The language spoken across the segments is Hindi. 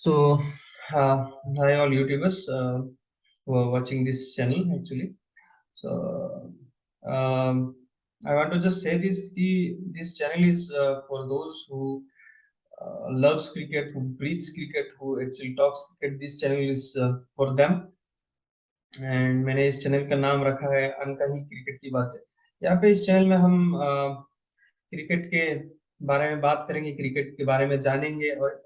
So, hi all YouTubers who are watching this channel actually. So, I want to just say this: this channel is for those who loves cricket, who breathes cricket, who actually talks cricket. This channel is for them. And मैंने इस चैनल का नाम रखा है अनकही क्रिकेट की बातें। यहाँ पे इस चैनल में हम क्रिकेट के बारे में बात करेंगे, क्रिकेट के बारे में जानेंगे। और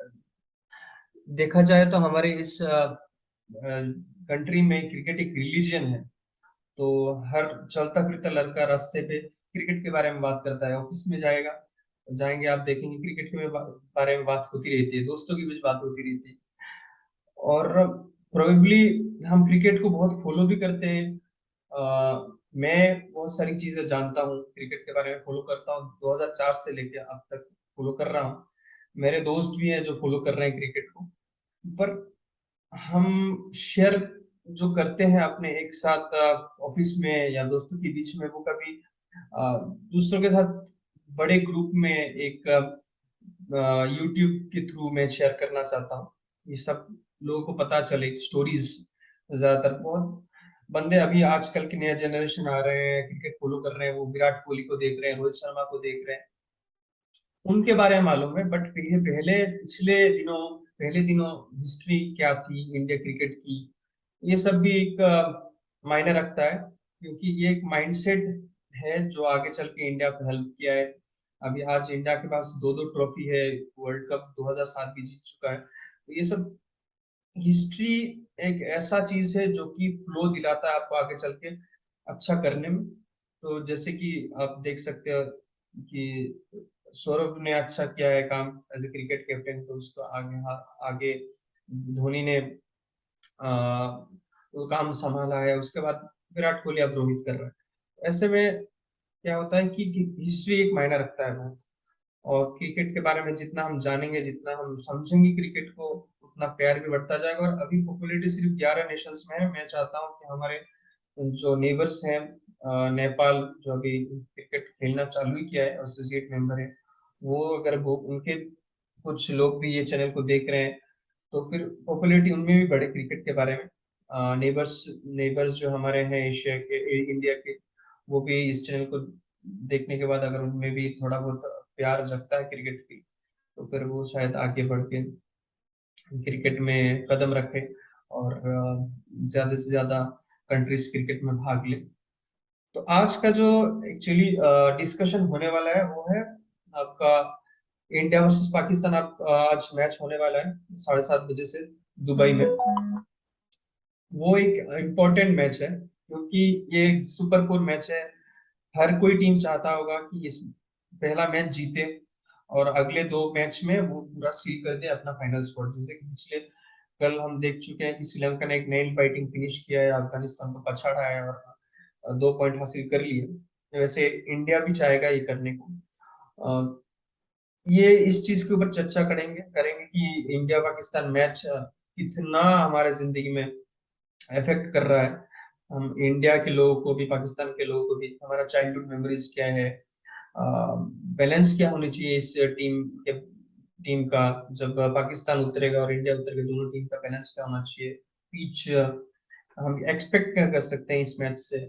देखा जाए तो हमारे इस कंट्री में क्रिकेट एक रिलीजन है। तो हर चलता फिरता लड़का रास्ते पे क्रिकेट के बारे में बात करता है। ऑफिस में जाएंगे, आप देखेंगे क्रिकेट के बारे में बात होती रहती है, दोस्तों के बीच बात होती रहती है। और प्रोबेबली हम क्रिकेट को बहुत फॉलो भी करते हैं। मैं बहुत सारी चीजें जानता हूँ क्रिकेट के बारे में, फॉलो करता हूँ 2004 से लेके अब तक फॉलो कर रहा हूँ। मेरे दोस्त भी हैं जो फॉलो कर रहे हैं क्रिकेट को। पर हम शेयर जो करते हैं अपने एक साथ ऑफिस में या दोस्तों के बीच में, वो कभी दूसरों के साथ बड़े ग्रुप में एक यूट्यूब के थ्रू मैं शेयर करना चाहता हूँ। ये सब लोगों को पता चले, स्टोरीज। ज्यादातर बहुत बंदे अभी आजकल के नया जनरेशन आ रहे हैं, क्रिकेट फॉलो कर रहे हैं, वो विराट कोहली को देख रहे हैं, रोहित शर्मा को देख रहे हैं, उनके बारे में मालूम है। बट पहले दिनों हिस्ट्री क्या थी इंडिया क्रिकेट की, ये सब भी एक मायने रखता है, क्योंकि ये एक माइंडसेट है जो आगे चल के इंडिया को हेल्प किया है। अभी आज इंडिया के पास दो दो ट्रॉफी है, वर्ल्ड कप 2007 भी जीत चुका है। तो ये सब हिस्ट्री एक ऐसा चीज है जो कि फ्लो दिलाता है आपको आगे चल के अच्छा करने में। तो जैसे कि आप देख सकते हो कि सौरभ ने अच्छा किया है काम एज ए क्रिकेट कैप्टन, तो उसको आगे धोनी ने वो काम संभाला है। उसके बाद विराट कोहली, अब रोहित कर रहा है। ऐसे में क्या होता है कि हिस्ट्री एक मायने रखता है बहुत। और क्रिकेट के बारे में जितना हम जानेंगे, जितना हम समझेंगे क्रिकेट को, उतना प्यार भी बढ़ता जाएगा। और अभी पॉपुलैरिटी सिर्फ 11 नेशंस में है। मैं चाहता हूँ कि हमारे जो नेबर्स हैं, नेपाल जो अभी क्रिकेट खेलना चालू ही किया है, एसोसिएट मेंबर है, वो अगर वो उनके कुछ लोग भी ये चैनल को देख रहे हैं, तो फिर पॉपुलैरिटी उनमें भी बढ़े क्रिकेट के बारे में। नेबर्स नेबर्स जो हमारे हैं एशिया के, इंडिया के, वो भी इस चैनल को देखने के बाद अगर उनमें भी थोड़ा बहुत प्यार जगता है क्रिकेट की, तो फिर वो शायद आगे बढ़ के क्रिकेट में कदम रखे और ज्यादा से ज्यादा कंट्रीज क्रिकेट में भाग ले। तो आज का जो एक्चुअली डिस्कशन होने वाला है वो है आपका इंडिया वर्सेस पाकिस्तान। आज मैच होने वाला है 7:30 बजे से दुबई में। वो एक इम्पोर्टेंट मैच है, क्योंकि ये सुपर फोर मैच है। हर कोई टीम चाहता होगा कि इस पहला मैच जीते और अगले दो मैच में वो पूरा सील कर दे अपना फाइनल स्पॉट। जैसे कि पिछले कल हम देख चुके हैं कि श्रीलंका ने एक नेल बाइटिंग फिनिश किया है, अफगानिस्तान को पछाड़ा है और 2 पॉइंट हासिल कर लिए। वैसे इंडिया भी चाहेगा ये करने को। अ, ये इस चीज के ऊपर चर्चा करेंगे करेंगे कि इंडिया पाकिस्तान मैच कितना हमारे जिंदगी में इफेक्ट कर रहा है। हम इंडिया के लोगों को भी, पाकिस्तान के लोगों को भी, हमारा चाइल्डहुड मेमोरीज क्या है, बैलेंस क्या होनी चाहिए इस टीम का, जब पाकिस्तान उतरेगा और इंडिया उतरेगा, दोनों टीम का बैलेंस क्या होना चाहिए, पिच हम एक्सपेक्ट क्या कर सकते हैं इस मैच से।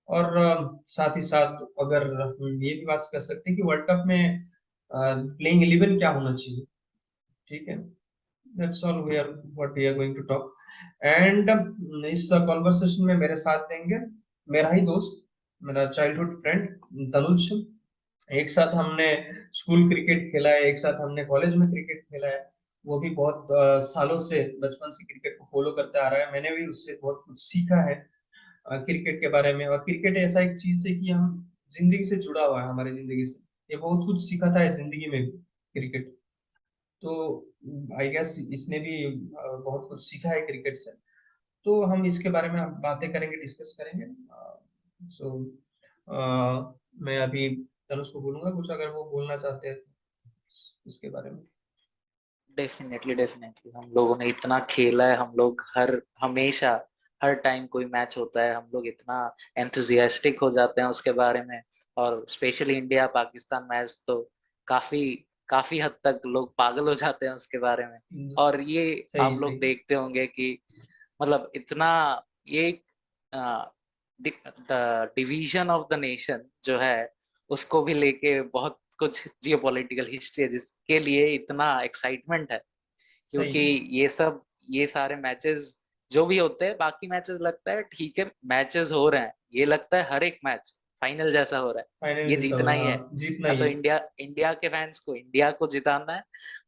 और साथ ही साथ अगर हम ये भी बात कर सकते हैं कि वर्ल्ड कप में प्लेइंग 11 क्या होना चाहिए। ठीक है, that's all we are what we are going to talk. And इस कॉन्वर्सेशन में मेरे साथ देंगे मेरा ही दोस्त, मेरा चाइल्डहुड फ्रेंड तनुज। एक साथ हमने स्कूल क्रिकेट खेला है, एक साथ हमने कॉलेज में क्रिकेट खेला है। वो भी बहुत सालों से, बचपन से क्रिकेट को फॉलो करते आ रहा है। मैंने भी उससे बहुत कुछ सीखा है क्रिकेट के बारे में। और क्रिकेट ऐसा एक चीज है कि हम जिंदगी से जुड़ा हुआ है, हमारी जिंदगी से ये बहुत कुछ सिखाता है जिंदगी में भी क्रिकेट। तो आई गेस इसने भी बहुत कुछ सीखा है क्रिकेट से। तो हम इसके बारे में बातें करेंगे, डिस्कस करेंगे। सो मैं अभी तनुष को बोलूंगा कुछ, अगर वो बोलना चाहते हैं तो इसके बारे में। डेफिनेटली डेफिनेटली हम लोगों ने इतना खेला है। हम लोग हमेशा हर टाइम कोई मैच होता है हम लोग इतना एंथुजियास्टिक हो जाते हैं उसके बारे में। और स्पेशली इंडिया पाकिस्तान मैच तो काफी काफी हद तक लोग पागल हो जाते हैं उसके बारे में। और ये सही आप सही। लोग देखते होंगे कि मतलब इतना ये the division of the nation जो है उसको भी लेके बहुत कुछ जियोपॉलिटिकल हिस्ट्री है जिसके लिए इतना एक्साइटमेंट है। सही क्योंकि ये सारे मैचेस जो भी होते हैं, बाकी मैचेस लगता है ठीक है मैचेस हो रहे हैं, ये लगता है हर एक मैच फाइनल जैसा हो रहा है, फाइनल ये जैसा हो जीतना रहा, ही है। हाँ जीतना या ही तो है। इंडिया इंडिया के फैंस को इंडिया को जिताना है,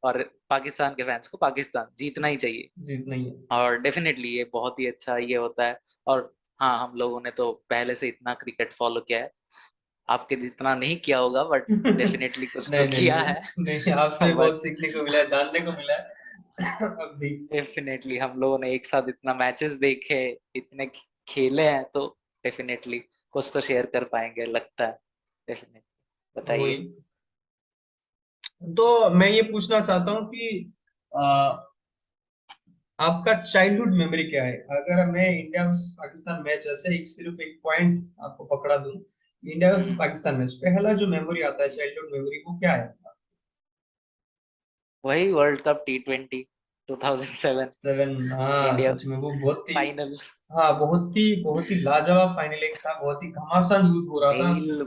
और पाकिस्तान के फैंस को पाकिस्तान जीतना ही चाहिए। जीतना ही है। और डेफिनेटली ये बहुत ही अच्छा ये होता है। और हाँ, हम लोगों ने तो पहले से इतना क्रिकेट फॉलो किया है, आपके जितना नहीं किया होगा बट डेफिनेटली कुछ तो नहीं नहीं किया नहीं है। नहीं, आपसे भी बट बहुत सीखने को मिला है, जानने को मिला है। अब भी। डेफिनेटली हम लोगों ने एक साथ इतना मैचेस देखे, इतने खेले हैं, तो डेफिनेटली कुछ तो शेयर कर पाएंगे लगता है। डेफिनेटली वही। बताइए। तो मैं ये पूछना चाहता हूँ कि आ, आपका चाइल्डहुड मेमोरी क्या है? अगर मैं इंडिया वर्सेस पाकिस्तान मैच, ऐसे एक सिर्फ एक पॉइंट आपको पकड़ा दूं, इंडिया वर्सेस हम्म, पाकिस्तान मैच, पहला जो मेमोरी आता है चाइल्डहुड मेमोरी, वो क्या है? वही वर्ल्ड कप T20 2007, सेवन, हाँ इंडिया सच में वो बहुत ही, फाइनल। हाँ बहुत ही लाजवाब फाइनल एक था, बहुत ही घमासान युद्ध हो रहा था। नेल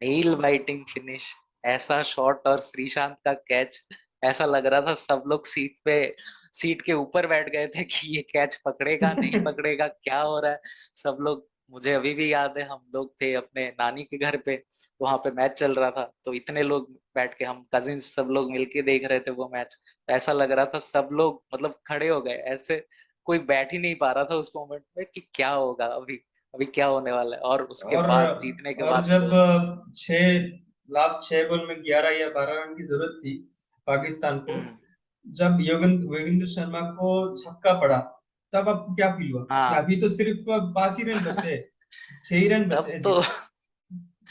नेल बाइटिंग फिनिश, ऐसा शॉट और श्रीशांत का कैच, ऐसा लग रहा था सब लोग सीट के ऊपर बैठ गए थे कि ये कैच पकड़ेगा नहीं पकड़ेगा, क्या हो रहा है। सब लोग, मुझे अभी भी याद है हम लोग थे अपने नानी के घर पे, वहां पे मैच चल रहा था, तो इतने लोग बैठ के हम कजिन्स सब लोग मिलके देख रहे थे वो मैच। ऐसा लग रहा था सब लोग मतलब खड़े हो गए ऐसे, कोई बैठ ही नहीं पा रहा था उस मोमेंट में कि क्या होगा अभी, अभी क्या होने वाला है। और उसके और बाद जीतने के और बाद जब तो छह लास्ट 6 बॉल में 11 या 12 रन की जरूरत थी पाकिस्तान को, हम्म, जब योगेंद्र शर्मा को छक्का पड़ा, तब आपको क्या फील हुआ कि हाँ। अभी तो सिर्फ 5 ही रन बचे हैं, 6 ही रन बचे तब हैं, तो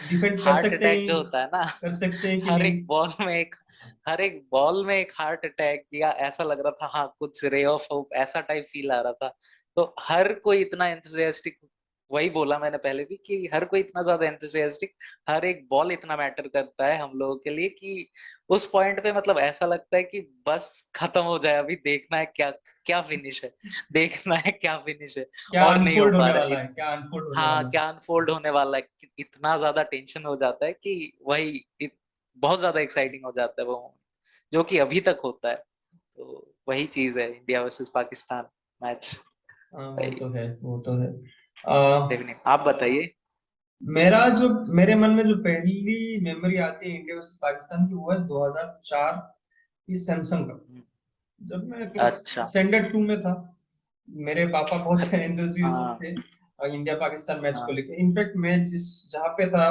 डिफेंड कर हार्ट सकते अटैक हैं, जो होता है ना, कर सकते हैं कि हर नहीं? एक बॉल में एक हर एक बॉल में एक हार्ट अटैक, या ऐसा लग रहा था हाँ कुछ रे ऑफ होप ऐसा टाइप फील आ रहा था। तो हर कोई इतना एंथुसियास्टिक, वही बोला मैंने पहले भी कि हर कोई इतना ज्यादा एंथुसियास्टिक, हर एक बॉल इतना मैटर करता है हम लोगों के लिए कि उस पॉइंट पे मतलब ऐसा लगता है कि बस खत्म हो जाए, अभी देखना है क्या क्या फिनिश है, देखना है क्या फिनिश है। क्या और नहीं हो अनफोल्ड पा होने रहा वाला है। है, क्या अनफोल्ड होने हाँ, वाला है। क्या अनफोल्ड होने वाला है, इतना ज्यादा टेंशन हो जाता है कि वही बहुत ज्यादा एक्साइटिंग हो जाता है वो moment, जो कि अभी तक होता है। तो वही चीज है इंडिया वर्सेस पाकिस्तान मैच। हाँ वो वही तो है, वो तो है। आ, डेफिनेट, आप बताइए। मेरा जो मेरे मन में जो पहली मेमोरी आती है इंडिया वर्सेस पाकिस्तान की, वो है 2004 की सैमसंग का। हम्म, जब मैं क्लास अच्छा। स्टैंडर्ड 2 में था, मेरे पापा बहुत हाँ एंथुसियास्ट थे इंडिया पाकिस्तान मैच को हाँ लेके। इनफैक्ट मैं जिस जहाँ पे था,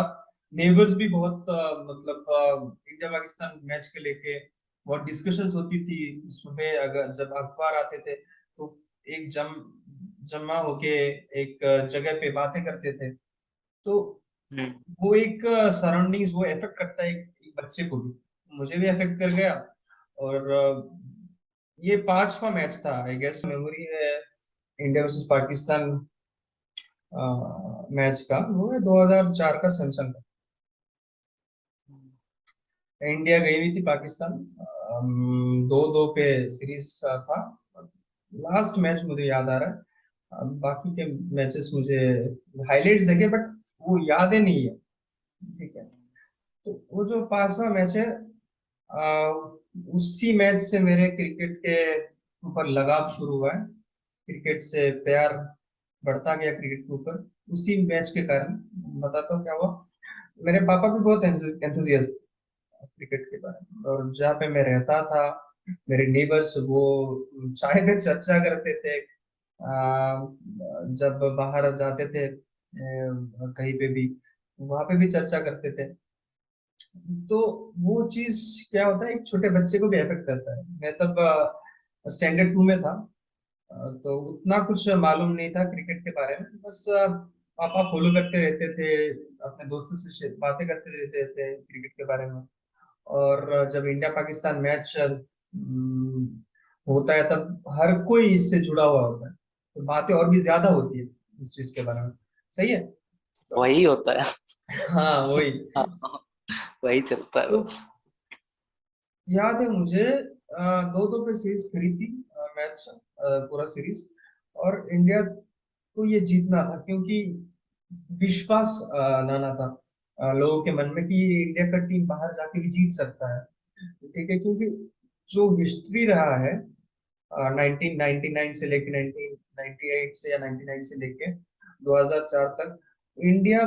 नेबर्स भी बहुत मतलब इंडिया पाकिस्तान मैच के लेके बहुत डिस्कशंस होती थी। सुबह अगर जब अखबार आते थे तो एक जमा होके एक जगह पे बातें करते थे। तो हम्म, वो एक सराउंडिंग्स वो इफेक्ट करता है एक बच्चे को भी, मुझे भी इफेक्ट कर गया। और ये 5वां मैच था आई गेस, मेमोरी है इंडिया वर्सेस पाकिस्तान मैच का, वो है 2004 का सैमसंग का। इंडिया गई हुई थी पाकिस्तान, 2-2 पे सीरीज था। लास्ट मैच मुझे याद आ रहा है, बाकी के मैचेस मुझे हाइलाइट्स देखे बट वो यादें नहीं है। ठीक है। तो वो जो 5वां मैच है, आ, उसी मैच से मेरे क्रिकेट के ऊपर लगाव शुरू हुआ है, क्रिकेट से प्यार बढ़ता गया क्रिकेट के ऊपर, उसी मैच के कारण। बताता हूँ क्या हुआ। मेरे पापा भी बहुत एंथुजियास्ट क्रिकेट के बारे में, और जहाँ पे मैं रहता था, मेरे नेबर्स वो चाय में चर्चा करते थे। जब बाहर जाते थे कहीं पे भी, वहां पे भी चर्चा करते थे। तो वो चीज क्या होता है, एक छोटे बच्चे को भी अफेक्ट करता है। मैं तब स्टैंडर्ड 2 में था, तो उतना कुछ मालूम नहीं था क्रिकेट के बारे में, बस पापा फॉलो करते रहते थे, अपने दोस्तों से बातें करते रहते थे क्रिकेट के बारे में। और जब इंडिया पाकिस्तान मैच होता है, तब हर कोई इससे जुड़ा हुआ होता है, तो बातें और भी ज्यादा होती है उस चीज के बारे में। सही है। तो वही होता है। हाँ वही। हाँ, वही चलता है तो बस। याद है मुझे, 2-2 पे सीरीज खरी थी, मैच, पूरा सीरीज। और इंडिया को ये जीतना था, क्योंकि विश्वास लाना था लोगों के मन में कि ये इंडिया का टीम बाहर जाके भी जीत सकता है। ठीक है, क्योंकि जो हिस्ट्री रहा है 1999 से लेके 1998 से या 99 से लेके 2004 तक, इंडिया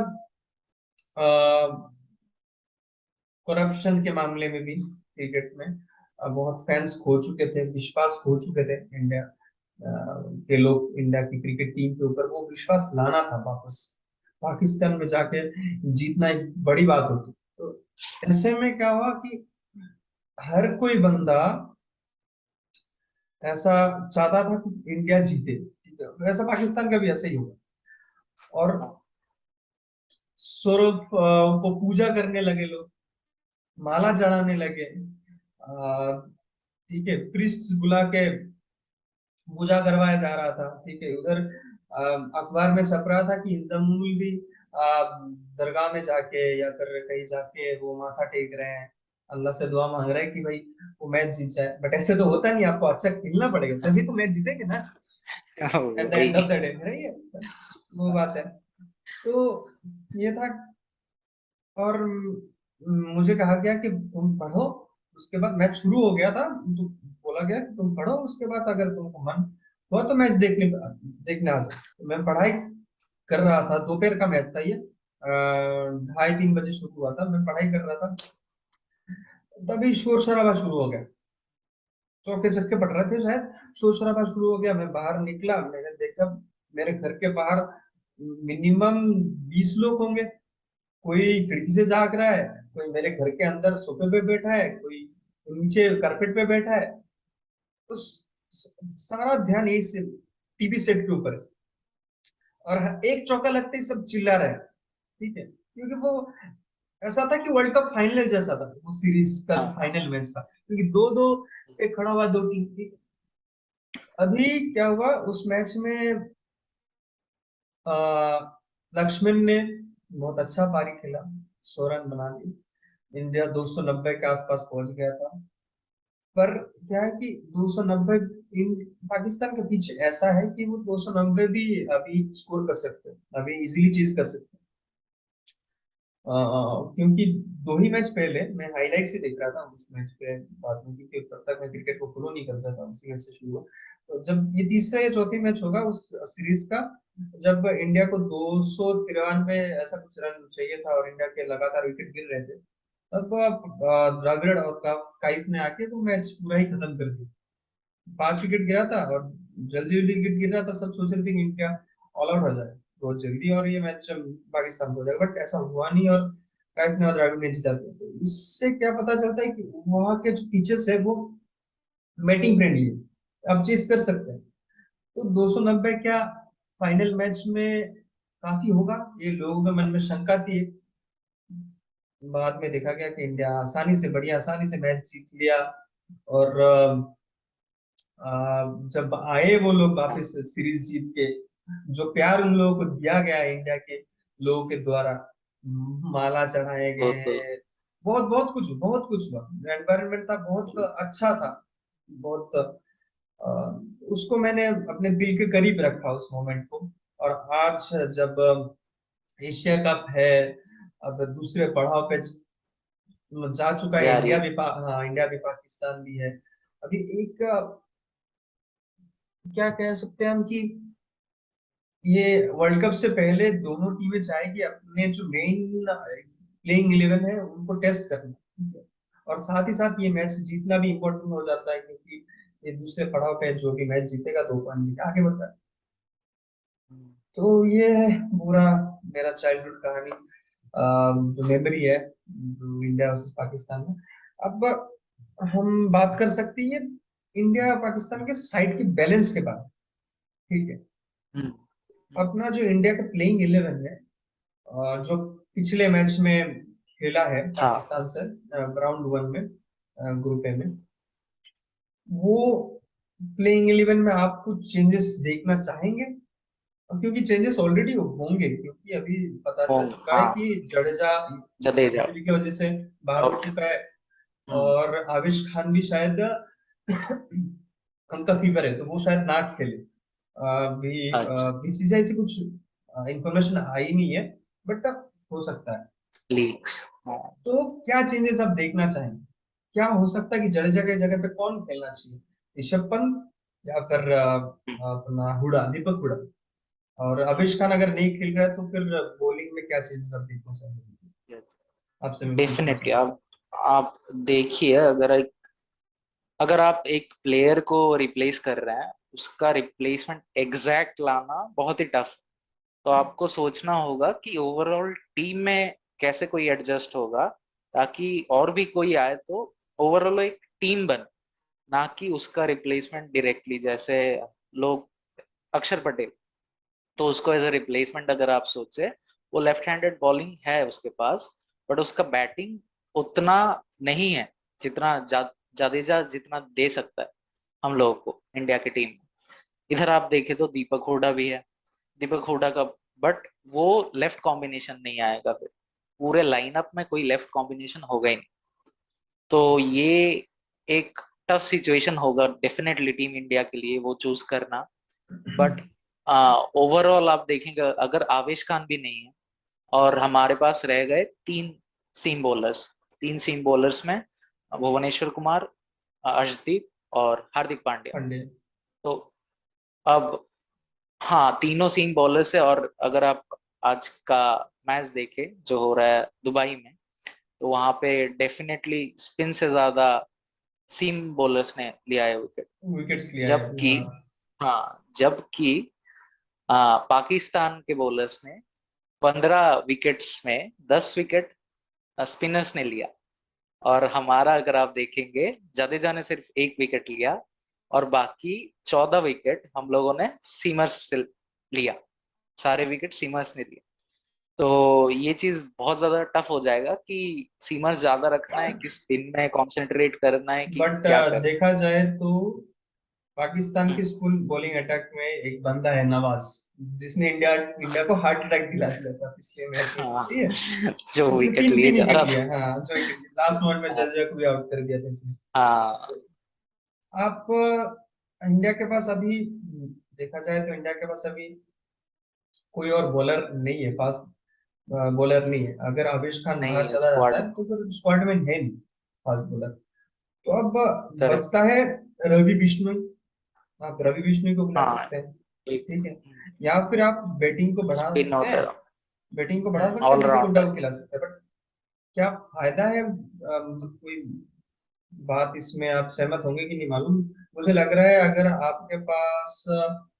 करप्शन के मामले में भी क्रिकेट में बहुत फैंस खो चुके थे, विश्वास खो चुके थे इंडिया के लोग। इंडिया की क्रिकेट टीम के ऊपर वो विश्वास लाना था वापस, पाकिस्तान में जाके जीतना एक बड़ी बात होती। तो ऐसे में क्या हुआ कि हर कोई बंदा ऐसा चाहता था कि इंडिया जीते, ठीक है, वैसा पाकिस्तान का भी ऐसा ही होगा। और सौरव को पूजा करने लगे लोग, माला चढ़ाने लगे, ठीक है, प्रीस्ट बुला के पूजा करवाया जा रहा था। ठीक है, उधर अखबार में छप रहा था कि इंजमामुल भी दरगाह में जाके या फिर कहीं जाके वो माथा टेक रहे हैं, अल्लाह से दुआ मांग रहे हैं कि भाई वो मैच जीत जाए। बट ऐसे तो होता नहीं, आपको अच्छा खेलना पड़ेगा तभी तो मैच जीतेंगे ना, एट द एंड वही। ऑफ द डे, नहीं है? वो बात है। तो ये था। और मुझे कहा गया कि तुम पढ़ो, उसके बाद मैच शुरू हो गया था, तो बोला गया कि तुम पढ़ो, उसके बाद अगर तुमको मन हुआ तो मैच देखने देखने आ जाओ। तो मैं पढ़ाई कर रहा था, दोपहर का मैच था ये, 2:30-3 बजे शुरू हुआ था, मैं पढ़ाई कर रहा था, तभी शोर शराबा शुरू हो गया। चौके छक्के पड़ रहे थे शायद, शोर शराबा शुरू हो गया। मैं बाहर निकला, मैंने देखा मेरे घर के बाहर मिनिमम 20 लोग होंगे। कोई खिड़की से झांक रहा है, कोई मेरे घर के अंदर सोफे पे बैठा है, कोई नीचे कारपेट पे बैठा है। तो सारा ध्यान यही से टीवी सेट के ऊपर है। और एक चौका लगते ही सब चिल्ला रहे हैं। ठीक है, क्योंकि वो ऐसा था कि वर्ल्ड कप फाइनल जैसा था, वो सीरीज का जो हाँ। फाइनल मैच था, क्योंकि दो दो पे खड़ा हुआ दो टीम थी। अभी क्या हुआ उस मैच में, आ, लक्ष्मण ने बहुत अच्छा पारी खेला, 100 रन बना ली, इंडिया 290 के आसपास पहुंच गया था। पर क्या है कि 290 इन पाकिस्तान के पीछे ऐसा है कि वो 290 भी अभी स्कोर कर सकते हैं, अभी इजीली चीज कर सकते हैं। क्योंकि 2 ही मैच पहले मैं हाइलाइट्स ही देख रहा था उस मैच के बाद में, क्योंकि तब तक मैं क्रिकेट को फॉलो नहीं करता था, उसी मैच से शुरू हुआ। तो जब ये तीसरा या चौथी मैच होगा उस सीरीज का, जब इंडिया को 293 ऐसा कुछ रन चाहिए था और इंडिया के लगातार विकेट गिर रहे थे, तब द्रविड़ और काइफ ने आके वो मैच पूरा ही खत्म कर दिया। 5 विकेट गिरा था और जल्दी जल्दी विकेट गिर रहा था, सब सोच रहे थे कि इंडिया ऑल आउट हो जाए बहुत जल्दी और ये मैच पाकिस्तान को हो जाएगा, बट ऐसा हुआ नहीं। और काइफ ने और द्रविड़ ने जिता दिया। तो इससे क्या पता चलता है कि वहां के जो पिचेस है वो बैटिंग फ्रेंडली है, अब चेस कर सकते हैं। तो 290 क्या फाइनल मैच में काफी होगा, ये लोगों के मन में शंका थी। बाद में देखा गया कि इंडिया आसानी से, बढ़िया आसानी से मैच जीत लिया। और जब आए वो लोग वापस सीरीज जीत के, जो प्यार उन लोगों को दिया गया इंडिया के लोगों के द्वारा, माला चढ़ाए वो तो गए, बहुत बहुत कुछ हुआ, एनवायरनमेंट था बहुत अच्छा था, बहुत अ, उसको मैंने अपने दिल के करीब रखा उस मोमेंट को। और आज जब एशिया कप है, अब दूसरे पड़ाव पे जा चुका है, जारी। हाँ, इंडिया भी पाकिस्तान भी है। अभी एक क्या कह सकते हैं हम कि ये वर्ल्ड कप से पहले दोनों टीमें चाहेगी अपने जो मेन प्लेइंग 11 है उनको टेस्ट करना, ठीक है? और साथ ही साथ ये मैच जीतना भी इम्पोर्टेंट हो जाता है, क्योंकि ये दूसरे पड़ाव पे जो भी मैच जीतेगा 2 पॉइंट लेके आगे बढ़ता है। तो ये है पूरा मेरा चाइल्डहुड कहानी, जो मेमोरी है, जो इंडिया वर्सेस पाकिस्तान में। अब हम बात कर सकते हैं इंडिया और पाकिस्तान के साइड के बैलेंस के बारे में। ठीक है, हम्म। अपना जो इंडिया का प्लेइंग 11 है, जो पिछले मैच में खेला है हाँ। पाकिस्तान से राउंड 1 में, ग्रुप ए में, वो प्लेइंग 11 में आप कुछ चेंजेस देखना चाहेंगे? क्योंकि चेंजेस ऑलरेडी होंगे, क्योंकि अभी पता चल चुका है हाँ। कि जडेजा जडेजा इंजरी की वजह से बाहर हो आउट। चुका है। और आविश खान भी शायद उनका फीवर है तो वो शायद ना खेले। अभी अच्छा। बीसीसीआई से कुछ इंफॉर्मेशन आई नहीं है, बट हो सकता है। लीग्स। तो क्या चेंजेस आप देखना चाहेंगे? क्या हो सकता है कि जडेजा के जगह पे कौन खेलना चाहिए? ऋषभ पंत या फिर अपना हुडा, दीपक हुडा? और अभिष खान अगर नहीं खेल रहा है तो फिर बॉलिंग में क्या चेंजेस आप देखना चाहेंगे? आपसे मैं पूछना डेफिनेटली चाहूंगा। आप देखिए, अगर आप एक प्लेयर को रिप्लेस कर रहे हैं, उसका रिप्लेसमेंट एग्जैक्ट लाना बहुत ही टफ। तो आपको सोचना होगा कि ओवरऑल टीम में कैसे कोई एडजस्ट होगा, ताकि और भी कोई आए तो ओवरऑल एक टीम बने, ना कि उसका रिप्लेसमेंट डायरेक्टली। जैसे लोग, अक्षर पटेल, तो उसको एज अ रिप्लेसमेंट अगर आप सोचे, वो लेफ्ट हैंडेड बॉलिंग है उसके पास, बट उसका बैटिंग उतना नहीं है जितना जाडेजा जितना दे सकता है हम लोगों को इंडिया की टीम में। इधर आप देखें तो दीपक हुडा भी है, दीपक हुडा का, बट वो लेफ्ट कॉम्बिनेशन नहीं आएगा, फिर पूरे लाइनअप में कोई लेफ्ट कॉम्बिनेशन होगा ही नहीं। तो ये एक टफ सिचुएशन होगा डेफिनेटली टीम इंडिया के लिए वो चूज करना। बट ओवरऑल आप देखेंगे, अगर आवेश खान भी नहीं है और हमारे पास रह गए सीम बॉलर्स तीन सीम बॉलर्स में भुवनेश्वर कुमार, अर्शदीप और हार्दिक पांड्या। पांडे। तो अब, हाँ, तीनों सीम बॉलर्स है। और अगर आप आज का मैच देखें जो हो रहा है दुबई में, तो वहां पे डेफिनेटली स्पिन से ज्यादा सीम बॉलर्स ने लिया है विकेट। विकेट्स लिया है अभी, जबकि, हाँ। हाँ, जबकि पाकिस्तान के बॉलर्स ने 15 विकेट्स में 10 विकेट स्पिनर्स ने लिया। और हमारा अगर आप देखेंगे, जडेजा ने सिर्फ 1 विकेट लिया और बाकी 14 विकेट हम लोगों ने सीमर्स से लिया। सारे विकेट सीमर्स ने लिए। तो ये चीज बहुत ज्यादा टफ हो जाएगा कि सीमर्स ज्यादा रखना है कि स्पिन में कंसंट्रेट करना है कि बट क्या करना देखा जाए तो पाकिस्तान है। के स्कूल बॉलिंग अटैक में एक बंदा है नवाज, जिसने इंडिया इंडिया को हार्ट अटैक दिला दिया था पिछले मैच में, हाँ, सही है। जो इसने विकेट तीन लिए तीन जा विकेट रहा लिया, था। हाँ, जो विकेट लास्ट मोमेंट में हाँ, जडेजा को भी आउट कर दिया था इसने। हाँ, आप इंडिया के पास अभी देखा जाए तो इंडिया के पास अभी कोई और बॉलर नहीं है, फास्ट बॉलर नहीं है। अगर आवेश खान बाहर नहीं है चला जाता स्क्वाड है में। तो फिर स्क्वाड में है नहीं फास्ट बॉलर। तो अब करेक्ट। बचता है रवि बिश्नोई। आप रवि बिश्नोई को बुला हाँ, सकते हैं, एक ठीक है। या फिर आप बैटिंग को बढ़ा स्पिन सकते हैं, होता बैटिंग को बढ़ा सकते हैं, दीपक हुड्डा ऑलराउंडर। को खिला सकते हैं। बट क्या फायदा है? मतलब कोई बात इसमें आप सहमत होंगे कि नहीं मालूम। मुझे लग रहा है अगर आपके पास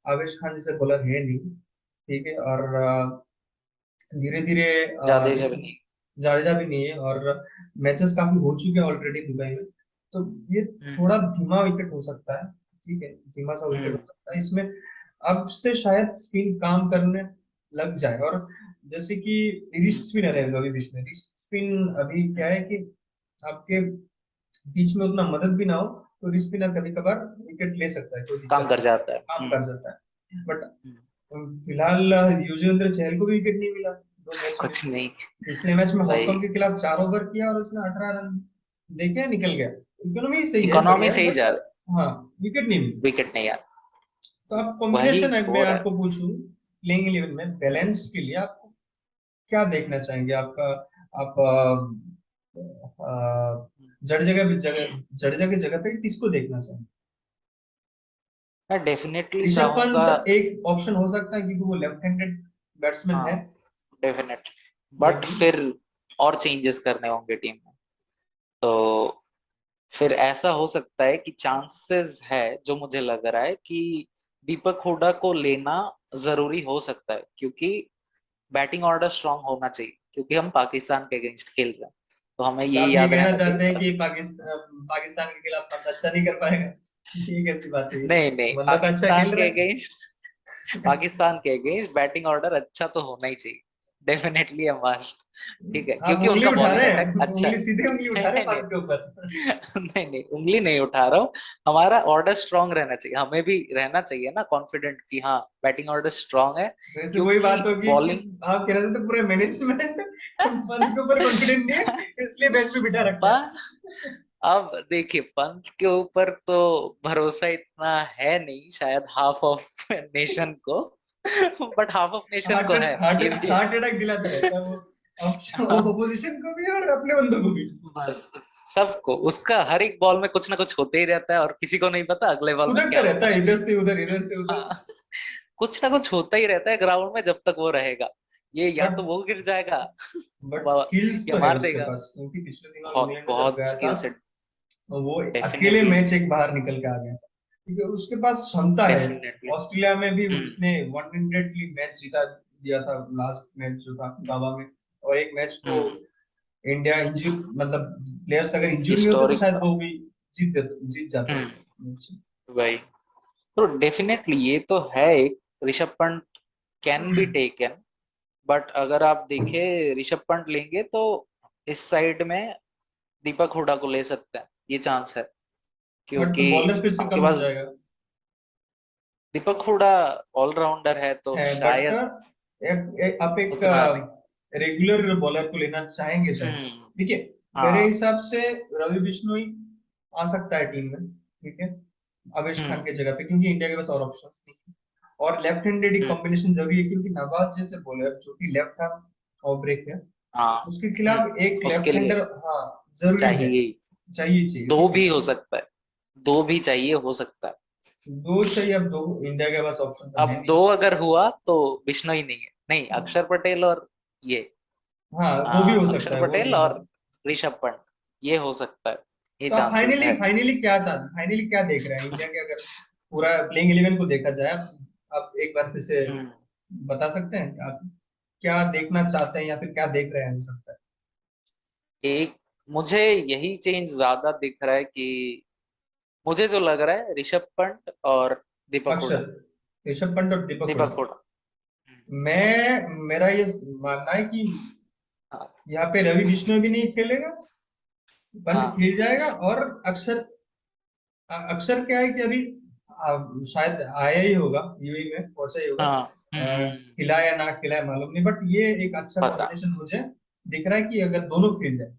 आवेश खान जैसे बॉलर है नहीं, ठीक है, और धीरे धीरे जाडेजा इस भी नहीं। जाडेजा भी नहीं है, और मैचेस काफी हो चुके हैं ऑलरेडी दुबई में, तो ये हम्म, थोड़ा धीमा विकेट हो सकता है, ठीक है, धीमा सा विकेट हो हम्म, सकता है इसमें। अब से शायद स्पिन काम करने लग जाए। और जैसे कि रिस्ट स्पिनर है रवि बिश्नोई, रिस्ट स्पिन अभी क्या है कि आपके बीच में उतना मदद भी ना हो तो रिस्ट स्पिनर कभी कभार विकेट ले सकता है, कोई काम दिक्कत कर नहीं, जाता है। काम कर जाता है। बट हम्म, फिलहाल युजवेंद्र चहल को भी विकेट नहीं मिला 2 मैच में। कुछ नहीं। पिछले मैच में भाई, हांगकांग के खिलाफ 4 ओवर किया और उसने 18 रन देके निकल गया। इकोनॉमी सही है, इकोनॉमी बढ़िया है, से ही बट जा रहा है, हाँ, विकेट नहीं मिली। विकेट नहीं यार। तो आप वही कॉम्बिनेशन मैं हो रहा है। आपको पूछूं, प्लेइंग 11 में बैलेंस के लिए आप क्या देखना चाहेंगे? आपका आप जडेजा की जगह पे किसको देखना चाहेंगे? मैं डेफिनेटली ऋषभ चाहूंगा। पंत एक ऑप्शन हो सकता है क्योंकि वो लेफ्ट हैंडेड बैट्समैन है, हाँ, डेफिनेटली। May but B. फिर और चेंजेस करने होंगे टीम में। तो फिर ऐसा हो सकता है कि चांसेस है, जो मुझे लग रहा है कि दीपक हुडा को लेना जरूरी हो सकता है, क्योंकि बैटिंग ऑर्डर स्ट्रांग होना चाहिए, क्योंकि हम पाकिस्तान के अगेंस्ट खेल रहे हैं। तो हमें तो ये आप ये याद कहना रहना चाहते हैं चाहिए। कि पाकिस्तान के खिलाफ बंदा अच्छा नहीं कर पाएगा? ये कैसी बात है? नहीं, नहीं, बंदा तो अच्छा खेल रहा है। पाकिस्तान के अगेंस्ट बैटिंग ऑर्डर अच्छा तो होना ही चाहिए, डेफिनेटली है, मस्ट। ठीक है, आप क्योंकि उंगली उनका उठा बॉलिंग रहे अटैक हैं, अच्छा है। उंगली सीधे उंगली उठा रहे नहीं, हैं नहीं, बात के ऊपर। नहीं, नहीं, उंगली नहीं उठा रहा हूँ। हमारा ऑर्डर स्ट्रांग रहना चाहिए, हमें भी रहना चाहिए ना कॉन्फिडेंट कि हाँ, बैटिंग ऑर्डर स्ट्रांग है। वैसे वही क्योंकि बात होगी कि बॉलिंग आप कह रहे थे तो पूरे मैनेजमेंट पंत के ऊपर कॉन्फिडेंट नहीं है, इसलिए बेंच पे बिठा रखा है। अब देखिए पंत के ऊपर तो भरोसा इतना है नहीं, शायद हाफ ऑफ नेशन को, but half of nation heart को है हार्ट ये भी हार्ट अटैक दिलाता रहता है वो, है। ऑपोजिशन को भी और अपने बंदों को भी। बस सबको उसका हर एक बॉल में कुछ ना कुछ होते ही रहता है, और किसी को नहीं पता अगले बॉल में उधकता क्या रहता होगा। है, इधर से उधर, इधर से उधर। हाँ, कुछ ना कुछ होता ही रहता है ग्राउंड में जब तक वो रहेगा। ये या बट तो वो गिर जाएगा स्किल्स या तो है मार उसके देगा। पास, क्योंकि पिछले दिनों बहुत इंग्लैंड में जब बहुत गया था स्किल सेट। तो वो अकेले डेफिनेटली। मैच एक बाहर निकल के आ गया था, क्योंकि उसके पास क्षमता है। डेफिनेटली। ऑस्ट्रेलिया में भी हम्म। उसने 100ली मैच जीता दिया था, लास्ट मैच जो था गावा में। और एक मैच को हम्म। इंडिया इंजूर, मतलब प्लेयर्स अगर इंजूर नहीं होते तो हिस्टोरिक शायद था। वो भी जीत जाते हम्म। मैच। वही। तो डेफिनेटली ये तो है एक, Rishabh Pant can be taken, but अगर आप देखें ऋषभ पंत लेंगे तो इस साइड में दीपक हुडा को ले सकते हैं, ये चांस है। बट क्योंकि बॉलर फिर से आपके कम हो पास जाएगा। दीपक हुडा ऑलराउंडर है तो है बट शायद आप एक उतना नहीं। रेगुलर बॉलर को लेना चाहेंगे शायद। हम्म। देखिए, मेरे हाँ। हिसाब से रवि बिश्नोई आ सकता है टीम में, ठीक है, आवेश खान हम्म। के जगह पे, क्योंकि इंडिया के पास और ऑप्शंस नहीं है। और लेफ्ट हैंडेड एक हम्म। कॉम्बिनेशन जरूरी है, क्योंकि नवाज जैसे बॉलर जो कि लेफ्ट आर्म ऑफ ब्रेक है, हाँ। उसके हम्म। खिलाफ एक उसके लेफ्ट लिए हैंडर, हाँ, जरूरी है। चाहिए, चाहिए चाहिए, दो ठीक है। भी हो सकता है, दो भी चाहिए हो सकता है। दो चाहिए, अब दो इंडिया के पास ऑप्शन तो अब है नहीं। दो अगर हुआ तो बिश्नोई नहीं है, नहीं अक्षर पटेल और ये हाँ, वो भी हो सकता अक्षर है, वो भी पटेल हो और सकता है। ऋषभ पंत, ये हो सकता है, ये तो आप चांसेस फाइनली है। फाइनली क्या चाहते, फाइनली क्या देख रहे हैं इंडिया के, अगर पूरा प्लेइंग 11 को देखा जाए, आप एक बार फिर से हम्म। बता सकते हैं कि आप क्या देखना चाहते हैं या फिर क्या देख रहे हैं, हो सकता है। एक, मुझे यही चेंज ज्यादा दिख रहा है कि मुझे जो लग रहा है ऋषभ पंत और दीपक अक्षर, हुडा। ऋषभ पंत और दीपक हुडा। दीपक हुडा। मेरा ये मानना है कि हाँ। यहाँ पे रवि बिश्नोई भी नहीं खेलेगा, पंत हाँ। खेल जाएगा, और अक्षर, अक्षर क्या है कि अभी शायद आया ही होगा, यूएई में पहुंचा ही होगा। हाँ। खिलाया या ना खिलाया मालूम नहीं, बट ये एक अच्छा पता। कॉम्बिनेशन मुझे दिख रहा है कि अगर दोनों खेल जाए,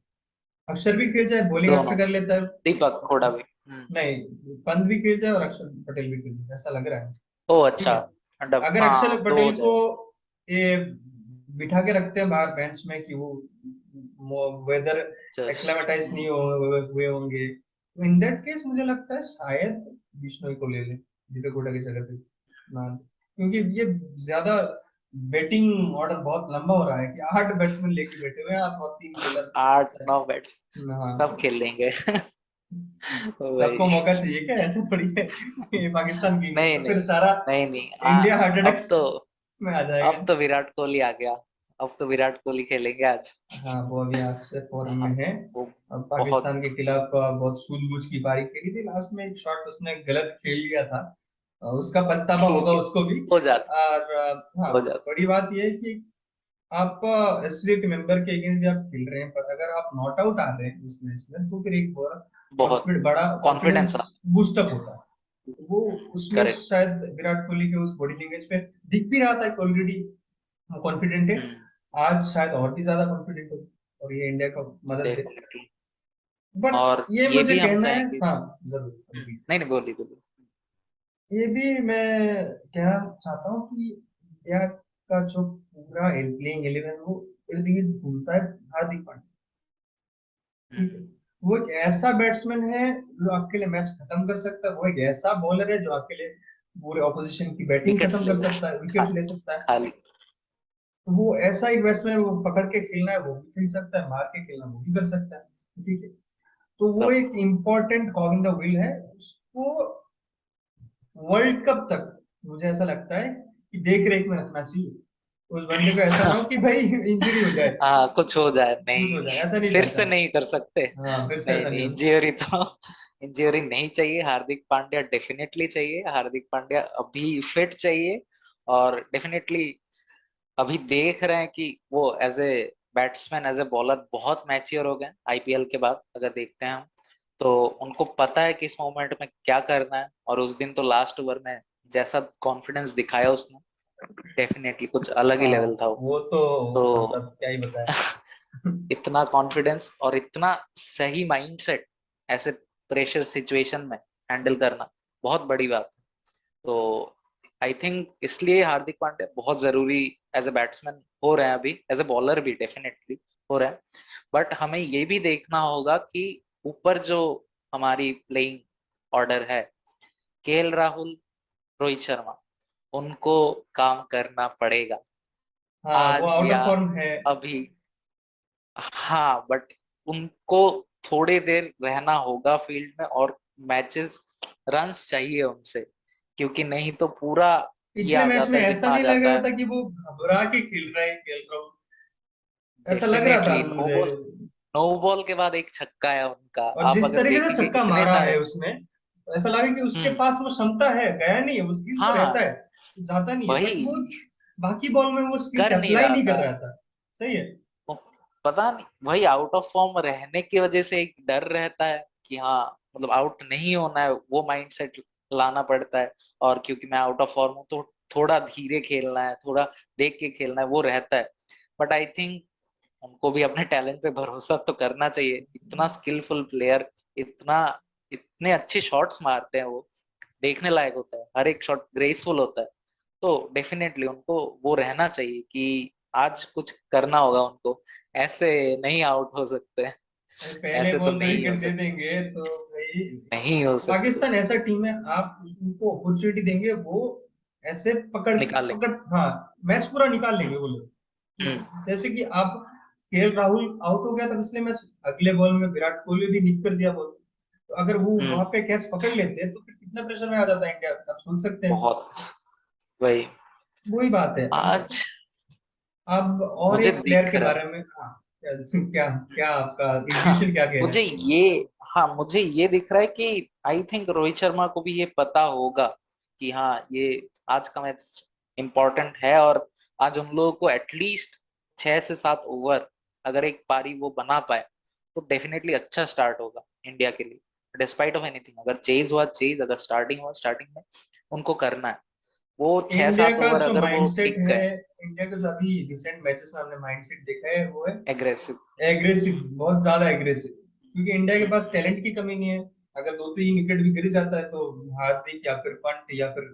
अक्षर भी खेल जाए, बॉलिंग अच्छा दोनों, कर लेता है। दीपक हुडा भी। नहीं, पंत भी खेल जाए और अक्षर पटेल भी खेल जाए, ऐसा लग रहा है। ओ ठीक अच्छा, है, अगर हाँ अक्षर दो हो पटेल को जाए। ये बिठा के रखते हैं बाहर बेंच में कि वो वेदर जस्ट। एक्लेमेटाइज नहीं हुए होंगे, तो इन दैट केस मुझे लगता है शायद बिश्नोई को ले ले दीपक हुडा की जगह पे ना, क्योंकि ये ज्यादा बैटिंग ऑर्डर बहुत लंबा हो रहा है कि 8 बैट्समैन लेके बैठे हुए हैं आप, और 3 बॉलर। आठ नौ बैट्स हाँ, सब खेल लेंगे। सबको वही। मौका चाहिए क्या, ऐसा थोड़ी है। ये पाकिस्तान किंग्स नहीं तो फिर नहीं, सारा नहीं नहीं इंडिया हार्ट अब अटैक तो, में आ जाएगा। अब तो विराट कोहली आ गया, अब तो विराट कोहली खेलेंगे आज। हाँ, वो अभी अच्छे फॉर्म हाँ, में है। वो अब बहुत पाकिस्तान के खिलाफ बहुत सूझबूझ की पारी खेली थी, लास्ट में एक शॉट उसने गलत खेल लिया था, उसका पछतावा ठीक होगा है, उसको भी। हो जाता, और हाँ, हो जाता। बड़ी बात यह है कि आप एसोसिएट मेंबर के अगेंस्ट भी आप खेल रहे हैं, पर अगर आप नॉट आउट आ रहे हैं उस मैच में, तो फिर एक बहुत बड़ा कॉन्फिडेंस। कॉन्फिडेंस बूस्टअप होता है। वो उसमें करेक्ट। शायद विराट कोहली के उस बॉडी लैंग्वेज पे दिख भी रहा था कि ऑलरेडी कॉन्फिडेंट है। आज शायद और भी ज्यादा कॉन्फिडेंट हो, और ये इंडिया को मदद दे। डेफिनेटली। बट और ये ये मुझे भी हम कहना है, चाहेंगे। हाँ, जरूर अभी नहीं नहीं, बोलिए बोलिए। ये भी मैं कहना चाहता हूँ कि इंडिया का जो पूरा प्लेइंग 11 वो इर्द गिर्द घूमता है हार्दिक पांड्या, ठीक है। हम्म। वो एक ऐसा बैट्समैन है जो अकेले मैच खत्म कर सकता है, वो एक ऐसा बॉलर है जो अकेले पूरे ऑपोजिशन की बैटिंग विकेट्स खत्म ले कर ले, सकता है, विकेट खाली ले सकता है। खाली। तो वो ऐसा एक बैट्समैन है, वो पकड़ के खेलना है वो भी खेल सकता है, मार के खेलना वो भी कर सकता है, ठीक है। तो वो सब। एक इम्पोर्टेंट कॉग इन द व्हील है उसको, वर्ल्ड कप तक मुझे ऐसा लगता है कि देख रेख में रखना चाहिए। उस बंदे को ऐसा ना हो कि भाई इंजरी हो जाए, हाँ कुछ हो जाए, कुछ नहीं हो जाए, ऐसा नहीं फिर करना से है। नहीं कर सकते। हाँ, फिर से नहीं ऐसा नहीं, नहीं होता। इंजरी तो इंजरी नहीं चाहिए, हार्दिक पांड्या डेफिनेटली चाहिए, हार्दिक पांड्या अभी फिट चाहिए। और डेफिनेटली अभी देख रहे हैं कि वो as a batsman as a bowler बहुत मैच्योर हो गए आईपीएल के बाद, अगर देखते हैं हम तो उनको पता है कि इस मोमेंट में क्या करना है। और उस दिन तो लास्ट ओवर में जैसा कॉन्फिडेंस दिखाया उसने, डेफिनेटली कुछ अलग ही हाँ, लेवल था वो। वो तो तो मतलब क्या ही बताया। इतना कॉन्फिडेंस और इतना सही माइंडसेट, ऐसे प्रेशर सिचुएशन में हैंडल करना बहुत बड़ी बात है। तो आई थिंक इसलिए हार्दिक पांड्या बहुत जरूरी एज ए बैट्समैन हो रहे हैं, अभी एज ए बॉलर भी डेफिनेटली हो रहे हैं। बट हमें ये भी देखना होगा कि ऊपर जो हमारी प्लेइंग ऑर्डर है, केएल राहुल, रोहित शर्मा, उनको काम करना पड़ेगा हाँ, वो आज आउट ऑफ या फॉर्म है। अभी। हाँ बट उनको थोड़ी देर रहना होगा फील्ड में, और मैचेस रन्स चाहिए उनसे, क्योंकि नहीं तो पूरा ये पिछले आ मैच में जाता है, ऐसा जिम्मा आ नहीं लग जाता रहा है। था कि वो घबरा के खेल रहा है, खेल रहा हूँ, ऐसा लग रहा था डेफिनेटली नो मुझे। बॉल, नो बॉल के बाद एक छक्का है उनका, और आप जिस अगर तरीके से देखेंगे छक्का इतने मारा है सारे। उसने, ऐसा लगा कि उसके हम्म। पास वो क्षमता है, गया नहीं है, वो स्किल तो रहता हाँ है, जाता नहीं है, बट वो वही बाकी बॉल में वो स्किल्स कर नहीं अप्लाई रहा नहीं कर था। रहा था। सही है। वो पता नहीं, वही आउट ऑफ फॉर्म रहने की वजह से एक डर रहता है कि हाँ मतलब आउट नहीं होना है, वो माइंडसेट लाना पड़ता है। और क्योंकि मैं आउट ऑफ फॉर्म हूँ तो थोड़ा धीरे खेलना है, थोड़ा देख के खेलना है, वो रहता है। बट आई थिंक उनको भी अपने टैलेंट पे भरोसा तो करना चाहिए। इतना स्किलफुल प्लेयर, इतना इतने अच्छे शॉट्स मारते हैं वो, देखने लायक होता है, हर एक शॉट ग्रेसफुल होता है। तो डेफिनेटली उनको वो रहना चाहिए कि आज कुछ करना होगा उनको, ऐसे नहीं आउट हो सकते हैं, भाई पहले ऐसे तो बॉल पे नहीं हो विकेट दे सकते, देंगे तो भाई, नहीं हो सकते। पाकिस्तान ऐसा टीम है, आप उनको अपॉर्चुनिटी देंगे वो ऐसे पकड़ निकाल पकड़, लेंगे। हाँ, मैच पूरा निकाल लेंगे वो लोग। ठीक हम्म। है, जैसे कि आप, केएल राहुल आउट हो गया था पिछले मैच, अगले बॉल में विराट कोहली भी निक कर दिया बॉल, तो अगर वो हम्म। वहां पे कैच पकड़ लेते तो फिर कितना प्रेशर में आ जाता है इंडिया, आप सोच सकते हैं। बहुत। वही वही बात है। आज अब और मुझे एक प्लेयर दिख के रहा है। बारे में, हाँ, क्या क्या क्या आपका हाँ इंट्यूशन क्या कह रहा मुझे है? ये हाँ मुझे ये दिख रहा है कि आई थिंक रोहित शर्मा को भी ये पता होगा कि हाँ ये आज का मैच इम्पोर्टेंट है, और आज उन लोगों को एटलीस्ट 6 से 7 ओवर अगर एक पारी वो बना पाए तो डेफिनेटली अच्छा स्टार्ट होगा इंडिया के लिए। डिस्पाइट ऑफ एनीथिंग, अगर चेज हुआ चेज, अगर स्टार्टिंग हुआ स्टार्टिंग में उनको करना है, वो छह इंडिया सात का ओवर जो अगर वो माइंडसेट टिक है, गए। इंडिया का जो अभी रिसेंट मैचेस में हमने माइंडसेट देखा है, वो है एग्रेसिव। एग्रेसिव, बहुत ज्यादा एग्रेसिव, क्योंकि इंडिया के पास टैलेंट की कमी नहीं है। अगर 2-3 विकेट भी गिर जाता है तो हार्दिक या फिर पंत या फिर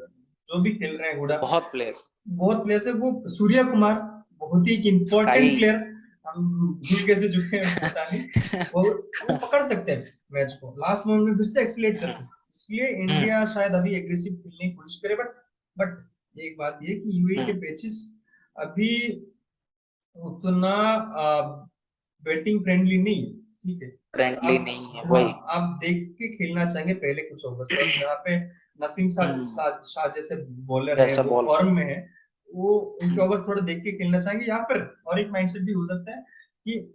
जो भी खेल रहे हैं हुडा, बहुत प्लेयर्स। बहुत प्लेयर्स है। वो सूर्य कुमार, बहुत ही एक स्काई। इम्पोर्टेंट प्लेयर, हम भूल कैसे चुके हैं पता नहीं, वो पकड़ सकते हैं मैच को, लास्ट मोमेंट में फिर से एक्सीलेट कर सकते हैं। इसलिए इंडिया शायद अभी एग्रेसिव खेलने की कोशिश करे, बट एक बात ये कि यूएई के पेचेस अभी उतना बैटिंग फ्रेंडली नहीं है। ठीक है, तो फ्रेंडली आप, नहीं है हाँ, वही। आप देख के खेलना चाहेंगे पहले कुछ ओवर्स, और जहाँ पे नसीम हम्म। शाह जैसे बॉलर है जैसा वो बॉल। फॉर्म में है, वो उनके हम्म। ओवर्स थोड़ा देख के खेलना चाहेंगे, या फिर और एक माइंडसेट भी हो सकता है कि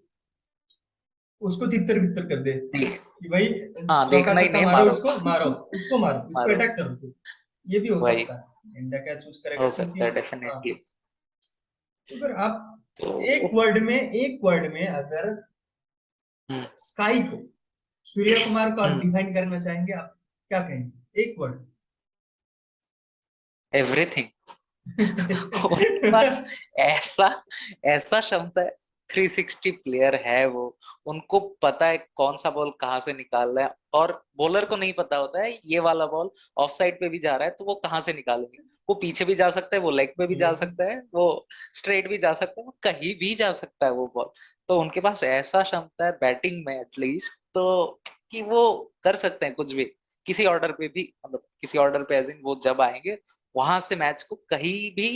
उसको तितर बितर कर दे, देख। कि भाई हाँ चौका देखना ही छक्का नहीं, मारो, मारो। उसको मारो, उसको मारो, इसको मारो। अटैक करो तो, ये भी हो वही सकता है इंडिया क्या चूज करेगा, हो क्योंकि सकता है हाँ, डेफिनेटली। तो फिर आप तो एक वर्ड में अगर हम्म। स्काई को, सूर्य कुमार को आप हम्म। डिफाइन करना चाहेंगे, आप क्या कहेंगे एक वर्ड? एवरीथिंग। उनके पास ऐसा ऐसा क्षमता है, 360 प्लेयर है वो। उनको पता है कौन सा बॉल कहाँ से निकालना है, और बॉलर को नहीं पता होता है ये वाला बॉल ऑफ साइड पे भी जा रहा है तो वो कहाँ से निकालेंगे। वो पीछे भी जा सकता है, वो लेग पे भी जा सकता है, वो स्ट्रेट भी जा सकता है, वो कहीं भी जा सकता है वो बॉल। तो उनके पास ऐसा क्षमता है बैटिंग में एटलीस्ट, तो कि वो कर सकते हैं कुछ भी, किसी ऑर्डर पे भी, मतलब किसी ऑर्डर पे एज इन वो जब आएंगे वहां से मैच को कहीं भी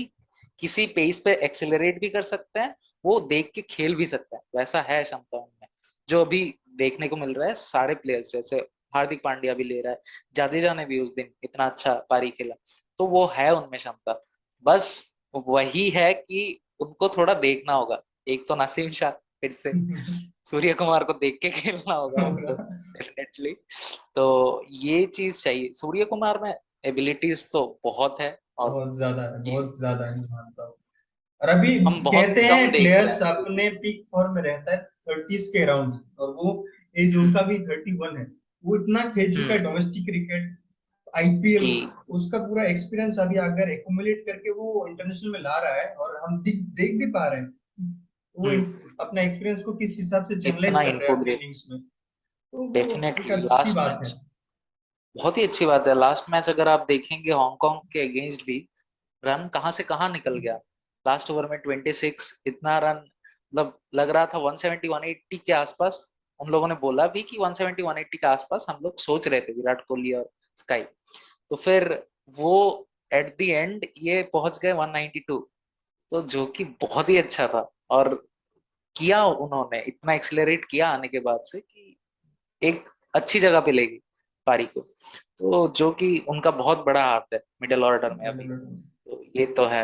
किसी पेस पे एक्सेलरेट भी कर सकते हैं, वो देख के खेल भी सकते हैं, वैसा है क्षमता उनमें, जो अभी देखने को मिल रहा है सारे प्लेयर्स। जैसे हार्दिक पांड्या भी ले रहा है, जाडेजा ने भी उस दिन इतना अच्छा पारी खेला, तो वो है उनमें क्षमता। बस वही है कि उनको थोड़ा देखना होगा, एक तो नसीम शाह, फिर से सूर्य कुमार को देख के खेलना होगा उनको डेफिनेटली। तो ये चीज चाहिए, सूर्य कुमार में एबिलिटीज तो बहुत है, और बहुत ज्यादा है, ये बहुत ज्यादा है, मैं मानता हूँ। और अभी हम बहुत कहते कम हैं देख रहे प्लेयर्स हैं ये अपने चीज। पीक फॉर्म में रहता है 30s के अराउंड, और वो एज हम्म। उनका भी 31 है। वो इतना खेल चुका है हम्म। डोमेस्टिक क्रिकेट, आईपीएल, कि उसका पूरा एक्सपीरियंस अभी अगर एक्यूमुलेट करके वो इंटरनेशनल में ला रहा है, और हम देख भी पा रहे हैं वो हम्म अपना एक्सपीरियंस को किस हिसाब से चैनलाइज कितना कर रहा है इनपुट अपने दे। इनिंग्स में। तो वो एक डेफिनेटली अच्छी लास्ट बात है। मैच बहुत ही अच्छी बात है। लास्ट मैच अगर आप देखेंगे हांगकांग के अगेंस्ट भी, रन कहाँ से कहाँ निकल गया। लास्ट ओवर में 26 इतना रन, मतलब लग रहा था 170 180 के आसपास। उन लोगों ने बोला भी कि 170 180 के आसपास हम लोग सोच रहे थे, विराट कोहली और स्काई। तो फिर वो एट द एंड ये पहुंच गए 192, तो जो कि बहुत ही अच्छा था। और किया उन्होंने, इतना एक्सेलरेट किया आने के बाद से कि एक अच्छी जगह पे लेगी पारी को। तो जो कि उनका बहुत बड़ा हाथ है मिडिल ऑर्डर में अभी। तो ये तो है,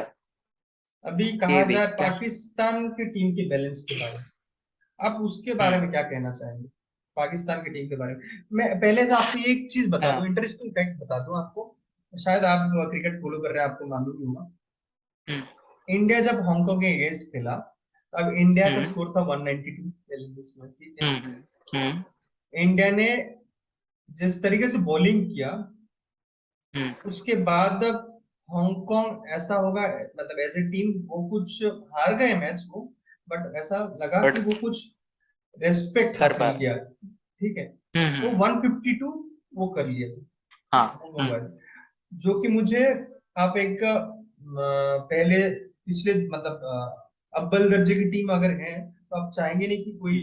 अभी कहा ये जाए देखते हैं। पाकिस्तान की टीम के बैलेंस के बारे में, आप उसके बारे हम्म। में क्या कहना चाहेंगे? पाकिस्तान की टीम के बारे में मैं पहले से आपको एक चीज बता दूं, हाँ। इंटरेस्टिंग फैक्ट बता दूं आपको। शायद आप क्रिकेट फॉलो कर रहे हैं, आपको मालूम ही होगा। हम्म। इंडिया जब हांगकांग के अगेंस्ट खेला, तब इंडिया का हम्म। स्कोर था 192 में, ठीक है। हम्म। हम्म। इंडिया ने जिस तरीके से बॉलिंग किया, हम्म। उसके बाद हांगकांग ऐसा होगा, मतलब एज ए टीम वो कुछ हार गए मैच वो, बट ऐसा लगा कि बट वो कुछ रेस्पेक्ट कर पा हासिल रहे। किया, ठीक है। तो हम्म। 152 वो कर लिए थे, हाँ। हांगकांग वाले। जो कि मुझे, आप एक पहले पिछले मतलब अव्वल दर्जे की टीम अगर है, तो आप चाहेंगे नहीं कि कोई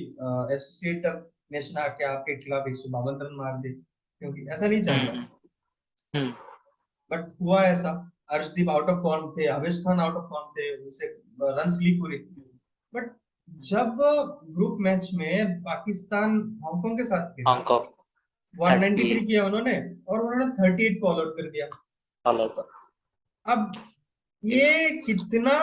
एसोसिएट नेशन आके आपके खिलाफ 152 रन मार दे, क्योंकि ऐसा नहीं चाहता। हम्म। हम्म। बट हुआ ऐसा। अर्शदीप आउट ऑफ फॉर्म थे, आवेश खान आउट ऑफ फॉर्म थे, उनसे रन लीक हो रही थी। बट जब ग्रुप मैच में पाकिस्तान हांगकांग के साथ खेला, हांगकांग 193 38 किया उन्होंने, और उन्होंने 38 को ऑल आउट कर दिया। All over. अब ये कितना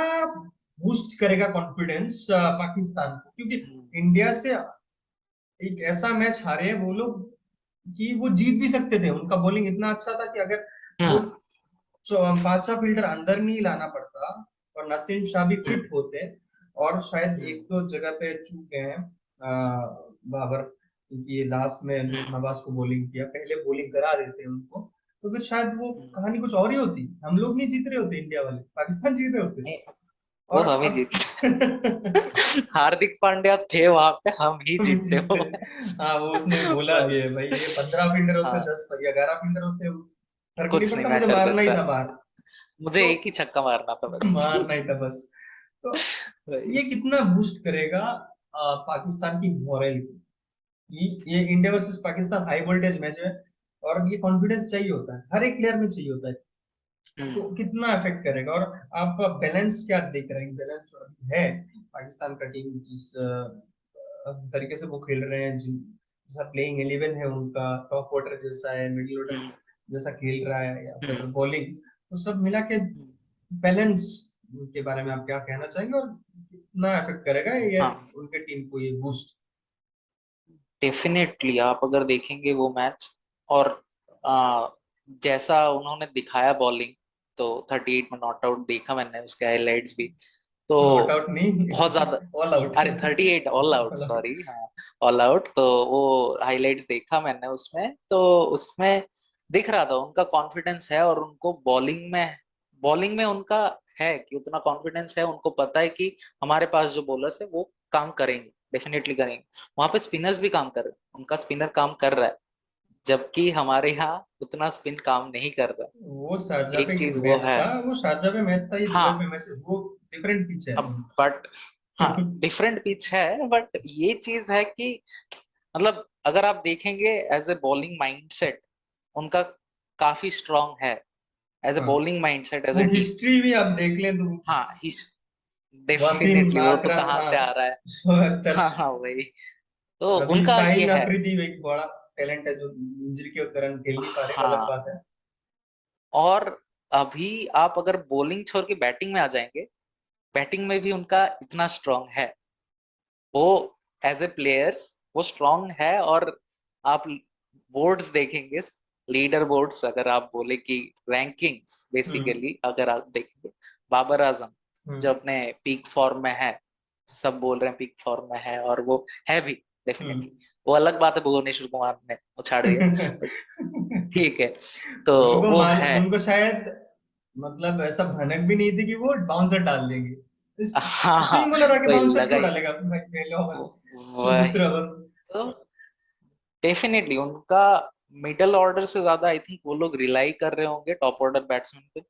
बूस्ट करेगा कॉन्फिडेंस पाकिस्तान को, क्योंकि इंडिया से एक ऐसा मैच हारे हैं वो लोग कि वो जीत भी सकते थे। उनका बॉलिंग इतना अच्छा था कि अगर वो हम्म। 5 फील्डर अंदर नहीं लाना पड़ता और नसीम शाह भी हम्म। फिट होते, और शायद एक हम्म। दो जगह पे चूक गए हैं बाबर, क्योंकि लास्ट में हम्म। नवाज को बॉलिंग किया, पहले बॉलिंग करा देते उनको, तो फिर शायद वो हम्म। कहानी कुछ और ही होती। हम लोग नहीं जीत रहे होते, इंडिया वाले, पाकिस्तान जीत रहे होते। नहीं, वो और हम ही अब जीते। हार्दिक पांड्या थे वहां पे, हम ही हम जीते जीते। हो। हाँ, वो उसने बोला भी है बस। भाई, ये 15 फील्डर होते, हाँ, 10 11 फील्डर होते, फर्क नहीं कुछ नहीं पड़ता, मुझे मैटर मारना ही करता, था बाहर। मुझे तो एक ही छक्का मारना था बस। मारना ही था बस। तो वही। ये कितना बूस्ट करेगा पाकिस्तान की मोरल को। ये India versus Pakistan high voltage match है, और ये कॉन्फिडेंस चाहिए होता है, हर एक प्लेयर में चाहिए होता है। तो हम्म। कितना इफेक्ट करेगा, और आप बैलेंस क्या देख रहे हैं? बैलेंस जो अभी है पाकिस्तान का टीम, जिस तरीके से वो खेल रहे हैं, जिन जैसा प्लेइंग 11 है उनका, टॉप ऑर्डर जैसा है, मिडिल ऑर्डर हम्म। जैसा खेल रहा है, या फिर हम्म। बॉलिंग, तो सब मिला के हम्म। बैलेंस के बारे में आप क्या कहना चाहेंगे, और कितना इफेक्ट करेगा ये हाँ, उनके टीम को, ये बूस्ट? डेफिनेटली आप अगर देखेंगे वो मैच, और आ, जैसा उन्होंने दिखाया बॉलिंग, तो 38 में नॉट आउट देखा मैंने उसके हाइलाइट्स भी। तो नॉट आउट नहीं, बहुत ज्यादा, ऑल आउट। अरे 38 ऑल आउट, सॉरी, हाँ, ऑल आउट। तो वो हाइलाइट्स देखा मैंने उसमें, तो उसमें दिख रहा था उनका कॉन्फिडेंस है, और उनको बॉलिंग में उनका है कि उतना कॉन्फिडेंस है, उनको पता है कि हमारे पास जो बॉलर्स है वो काम करेंगे, डेफिनेटली करेंगे। वहां पे स्पिनर्स भी काम कर रहे हैं, उनका स्पिनर काम कर रहा है, जबकि हमारे यहाँ उतना स्पिन काम नहीं कर रहा। वो शारजा पे एक चीज वो मैच है। था, वो शारजा पे मैच था, ये दुबई हाँ, पे मैच है, वो डिफरेंट पिच है। अब बट हाँ, डिफरेंट पिच है, बट ये चीज है कि मतलब अगर आप देखेंगे एज ए बॉलिंग माइंडसेट, उनका काफी स्ट्रांग है, एज ए हाँ, बॉलिंग माइंडसेट एज वो ए टीम। हिस्ट्री भी आप देख लें तो, हाँ, वसीम डेफिनेटली वो तो आकरम, कहाँ हाँ, से आ रहा है। 74। हाँ हाँ, वही। तो अभी उनका ये शाहीन है। अफरीदी एक बड़ा टैलेंट है, जो इंजरी के कारण खेल नहीं पा रहे, वो अलग हाँ, बात है। और अभी आप अगर बॉलिंग छोड़ के बैटिंग में आ जाएंगे, बैटिंग में भी उनका इतना स्ट्रांग है, वो एज ए प्लेयर्स वो स्ट्रांग है। और आप बोर्ड्स देखेंगे, लीडर बोर्ड्स, अगर आप बोले कि रैंकिंग्स, हम्म। बेसिकली अगर आप देखेंगे, बाबर आजम जो हम्म। अपने पीक फॉर्म में है, सब बोल रहे हैं पीक फॉर्म में है, और वो है भी डेफिनेटली। हम्म। वो अलग बात है, भुवनेश्वर कुमार ने उछाड़ दिया, बट ठीक है। तो वो है। उनको शायद मतलब ऐसा भनक भी नहीं थी कि वो बाउंसर डाल देंगे। हाँ हाँ, स्विंग बॉलर आके वही बाउंसर लगा क्यों ही। डालेगा भाई, पहले ओवर में, वही दूसरे ओवर में? तो डेफिनेटली उनका मिडल ऑर्डर से ज्यादा आई थिंक वो लोग रिलाई कर रहे होंगे टॉप ऑर्डर बैट्समैन पे,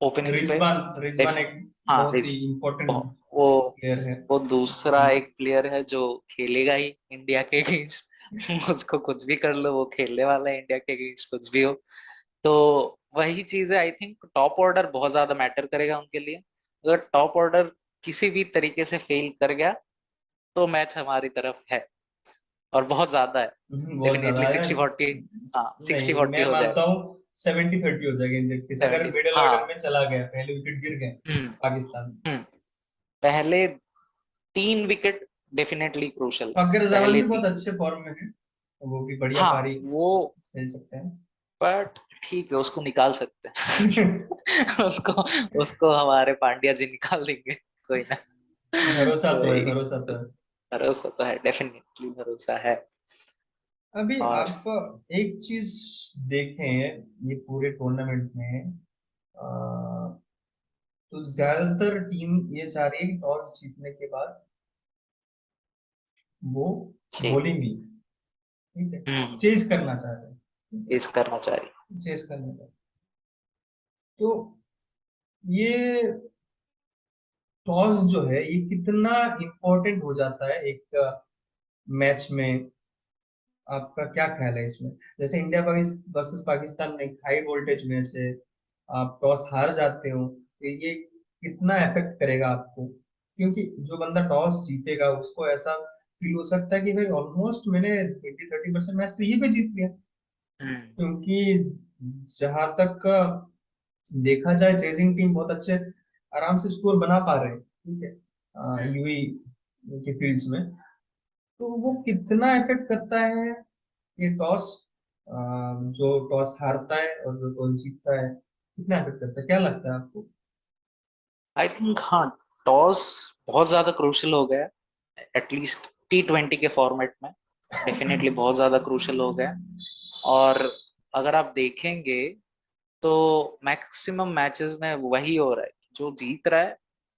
ओपनिंग पे। रिजवान रिजवान डेफ एक हाँ बहुत ही इम्पोर्टेंट वो प्लेयर है। वो दूसरा एक प्लेयर है जो खेलेगा ही इंडिया के अगेंस्ट। उसको कुछ भी कर लो, वो खेलने वाला है इंडिया के अगेंस्ट कुछ भी हो। तो वही चीज है, आई थिंक टॉप ऑर्डर बहुत ज्यादा मैटर करेगा उनके लिए। अगर टॉप ऑर्डर किसी भी तरीके से फेल कर गया तो मैच हमारी तरफ है, और बहुत ज्यादा है। बहुत डेफिनेटली ज्यादा है। 60-40। हाँ, नहीं, 60-40 मैं हो मानता जाएगा। हूँ 70-30 हो जाएगा इंडियन केस, अगर 70। मिडिल ऑर्डर हाँ। में चला गया, पहले विकेट गिर गए हम्म। पाकिस्तान। हम्म। पहले 3 विकेट डेफिनेटली क्रूशल। फाकर जमान पहले भी बहुत 3। अच्छे फॉर्म में है, वो भी बढ़िया हाँ पारी वो, खेल सकते हैं। बट ठीक है, उसको निकाल सकते हैं। उसको उसको हमारे पांड्या जी निकाल देंगे, कोई ना। भरोसा तो है, वही, भरोसा तो है। भरोसा तो है, डेफिनेटली भरोसा है। अभी और आप एक चीज देखें ये पूरे टूर्नामेंट में, तो ज्यादातर टीम ये चाह रही है कि टॉस जीतने के बाद वो ठीक। बॉलिंग ली, ठीक है, हम्म। चेज करना चाह रहे हैं, ठीक है, इस करना चाहिए। चेज करना चाह रहे हैं। तो ये टॉस जो है ये कितना इम्पोर्टेंट हो जाता है एक मैच में, आपका क्या ख्याल है इसमें? जैसे इंडिया वर्सेस पाकिस्तान में एक हाई वोल्टेज मैच है, आप टॉस हार जाते हो तो ये कितना इफेक्ट करेगा आपको? क्योंकि जो बंदा टॉस जीतेगा उसको ऐसा फील हो सकता है कि भाई ऑलमोस्ट मैंने 20-30% मैच तो ये पे जीत लिया। हम्म। क्योंकि जहां तक देखा जाए चेजिंग टीम बहुत अच्छे आराम से स्कोर बना पा रहे हैं, ठीक है, हम्म। यूई के फील्ड्स में। तो वो कितना इफेक्ट करता है ये टॉस, जो टॉस हारता है और जो टॉस जीतता है, कितना इफेक्ट करता है, क्या लगता है आपको? आई थिंक हाँ, टॉस बहुत ज्यादा क्रूशल हो गया, एटलीस्ट T20 के फॉर्मेट में। डेफिनेटली बहुत ज्यादा क्रूशल हो गया। और अगर आप देखेंगे तो मैक्सिमम मैचेस में वही हो रहा है कि जो जीत रहा है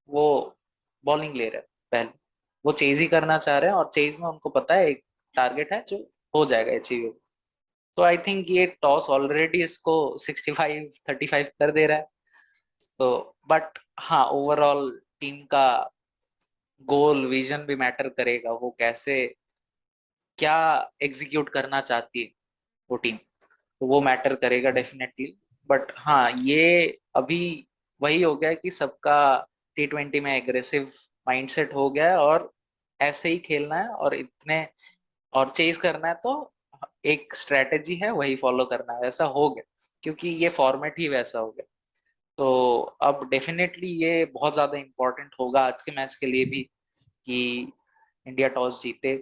वो बॉलिंग ले रहा है पहले। वो चेज ही करना चाह रहे हैं, और चेज में उनको पता है एक टारगेट है जो हो जाएगा अचीवेबल। तो आई थिंक ये टॉस ऑलरेडी इसको 65-35 कर दे रहा है। तो बट हाँ, ओवरऑल टीम का गोल विजन भी मैटर करेगा, वो कैसे क्या एग्जीक्यूट करना चाहती है वो टीम, तो वो मैटर करेगा डेफिनेटली। बट हाँ, ये अभी वही हो गया है कि सबका T20 में एग्रेसिव माइंडसेट हो गया है, और ऐसे ही खेलना है, और इतने और चेज करना है, तो एक स्ट्रेटेजी है वही फॉलो करना है, वैसा हो गया। क्योंकि ये फॉर्मेट ही वैसा हो गया। तो अब डेफिनेटली ये बहुत ज्यादा इंपॉर्टेंट होगा आज के मैच के लिए भी कि इंडिया टॉस जीते।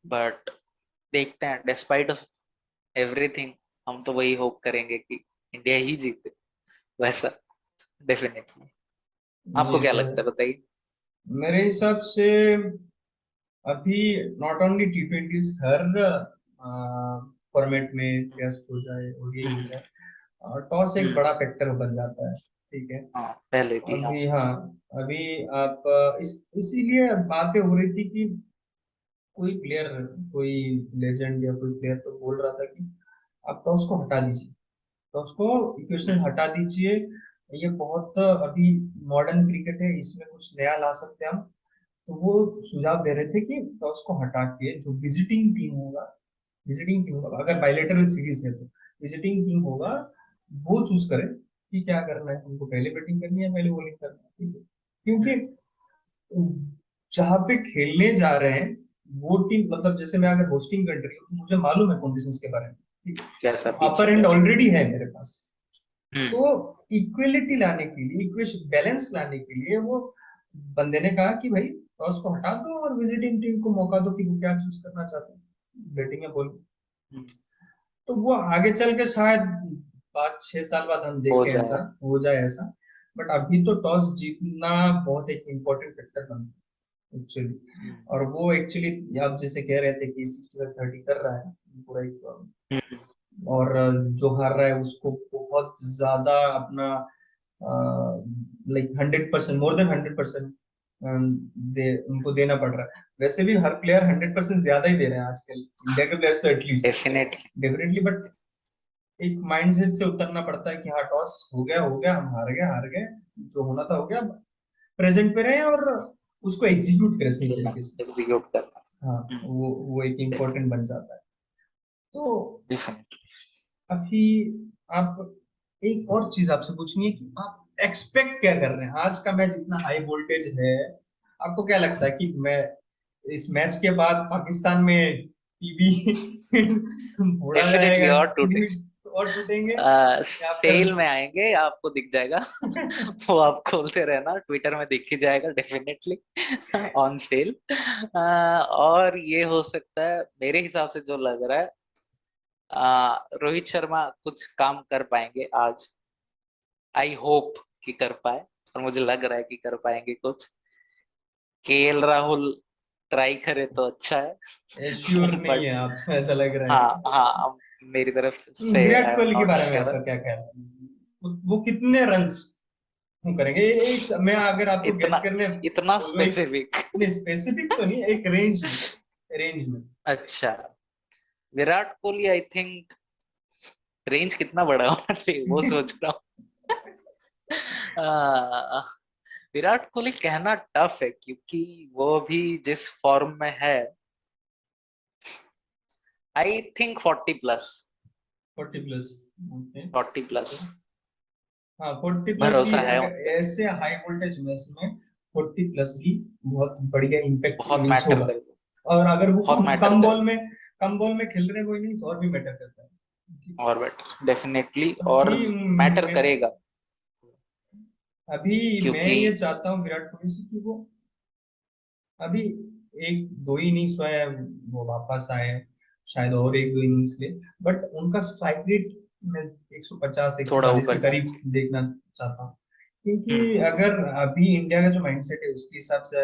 बट देखते हैं, डिस्पाइट ऑफ एवरीथिंग हम तो वही होप करेंगे कि इंडिया ही जीते, वैसा। डेफिनेटली। आपको ये क्या तो है। लगता है, बताइए। मेरे हिसाब से अभी not only T20, her format में टेस्ट हो जाए और ये हो हम्म। जाए, टॉस एक हम्म। बड़ा फैक्टर बन जाता है, ठीक है। हाँ, पहले भी हाँ। अभी हाँ, अभी आप इसीलिए बातें हो रही थी कि कोई प्लेयर, कोई लेजेंड या कोई प्लेयर तो बोल रहा था कि आप टॉस को हटा दीजिए, टॉस को इक्वेशन हम्म। हटा दीजिए, ये बहुत अभी मॉडर्न क्रिकेट है, इसमें कुछ नया ला सकते हैं हम। तो वो सुझाव दे रहे थे कि टॉस को हटा के जो विजिटिंग टीम होगा, विजिटिंग टीम होगा, अगर बायलेटरल सीरीज है तो विजिटिंग टीम होगा, हम्म। वो चूज करे कि क्या करना है, उनको पहले बैटिंग करनी है पहले बॉलिंग करना है, ठीक है। क्योंकि हम्म। जहाँ पे खेलने जा रहे हैं वो टीम, मतलब जैसे मैं अगर होस्टिंग कंट्री हूँ तो मुझे मालूम है कंडीशंस के बारे में, ठीक कैसा है, पिच है, अपर एंड कैसा। ऑलरेडी है मेरे पास। हम्म। तो इक्वलिटी लाने के लिए, इक्वेशन बैलेंस लाने के लिए वो बंदे ने कहा कि भाई टॉस को हटा दो और विजिटिंग टीम को मौका दो कि वो क्या चूज करना चाहते हैं, बैटिंग या बॉलिंग। हम्म। तो वो आगे चल के शायद 5-6 साल बाद हम हो देखें ऐसा जाए। हो जाए ऐसा। बट अभी तो टॉस जीतना बहुत एक इम्पोर्टेंट फैक्टर बन एक्चुअली। हम्म। और वो एक्चुअली आप जैसे कह रहे थे कि 60-30 कर रहा है पूरा एक, हम्म। और जो हार रहा है उसको बहुत ज्यादा अपना लाइक 100%, मोर देन 100% उनको देना पड़ रहा है। वैसे भी हर प्लेयर 100% ज्यादा ही दे रहे हैं आजकल, इंडिया के प्लेयर्स तो एटलीस्ट। डेफिनेटली। डेफिनेटली, बट एक माइंडसेट से उतरना पड़ता है कि हाँ टॉस हो गया, हम हार गए, जो होना था हो गया, प्रेजेंट पे रहे और उसको एग्जीक्यूट करें सही खेलना, तरीके से। एग्जीक्यूट करना। हाँ, वो एक इम्पोर्टेंट बन जाता है। तो डेफिनेटली। अभी आप, एक और चीज आपसे पूछनी है कि आप एक्सपेक्ट क्या कर रहे हैं? आज का मैच इतना हाई वोल्टेज है, आपको क्या लगता है कि मैं इस मैच के बाद पाकिस्तान में टीवी फोड़ा डेफिनेटली जाएगा, और टूटे। टीवी और टूटेंगे, या फिर सेल में आएंगे, आपको दिख जाएगा। वो आप खोलते रहना, ट्विटर में दिख ही जाएगा डेफिनेटली। On sale. और ये हो सकता है मेरे हिसाब से जो लग रहा है, रोहित शर्मा कुछ काम कर पाएंगे आज। आई होप कि कर पाए, और मुझे लग रहा है कि कर पाएंगे कुछ। केएल राहुल ट्राई करे तो अच्छा श्योर है। नहीं बट है आप, ऐसा लग रहा है? हाँ हाँ, मेरी तरफ से विराट आई एम कोहली के नॉट बारे में श्योर। आपका क्या ख्याल है? वो कितने रन्स करेंगे? एक, मैं अगर आपको इतना गैस करने इतना बोलूं, एक, स्पेसिफिक? नहीं स्पेसिफिक तो नहीं, एक रेंज में, रेंज में। अच्छा, Virat Kohli I think range कितना बड़ा होना चाहिए वो सोच रहा हूँ। विराट कोहली कहना टफ है, क्योंकि वो भी जिस फॉर्म में है। I think 40+। 40+, ओके। 40+। हाँ 40+ भी, भरोसा है उन अगर पे। ऐसे हाई वोल्टेज मैच में 40+ भी बहुत बढ़िया इम्पैक्ट बहुत इनिंग्स मैटर होगा। करेगा। और अगर वो बहुत मैटर कम बॉल करेगा। में, कम बॉल में खेल रहे हैं वो इनिंग्स, और भी मैटर करता है। और बेटर डेफिनेटली, और अभी मैटर मैं करेगा। अभी मैं क्योंकि ये चाहता हूँ विराट कोहली से कि वो अभी एक दो ही इनिंग्स हुआ है, वो वापस आए, शायद और एक दो इनिंग्स ले, बट उनका स्ट्राइक रेट मैं 150 थोड़ा 140 के ऊपर जाना करीब चाहिए। देखना चाहता हूँ। हम्म। क्योंकि अगर अभी इंडिया का जो माइंडसेट है उसके हिसाब से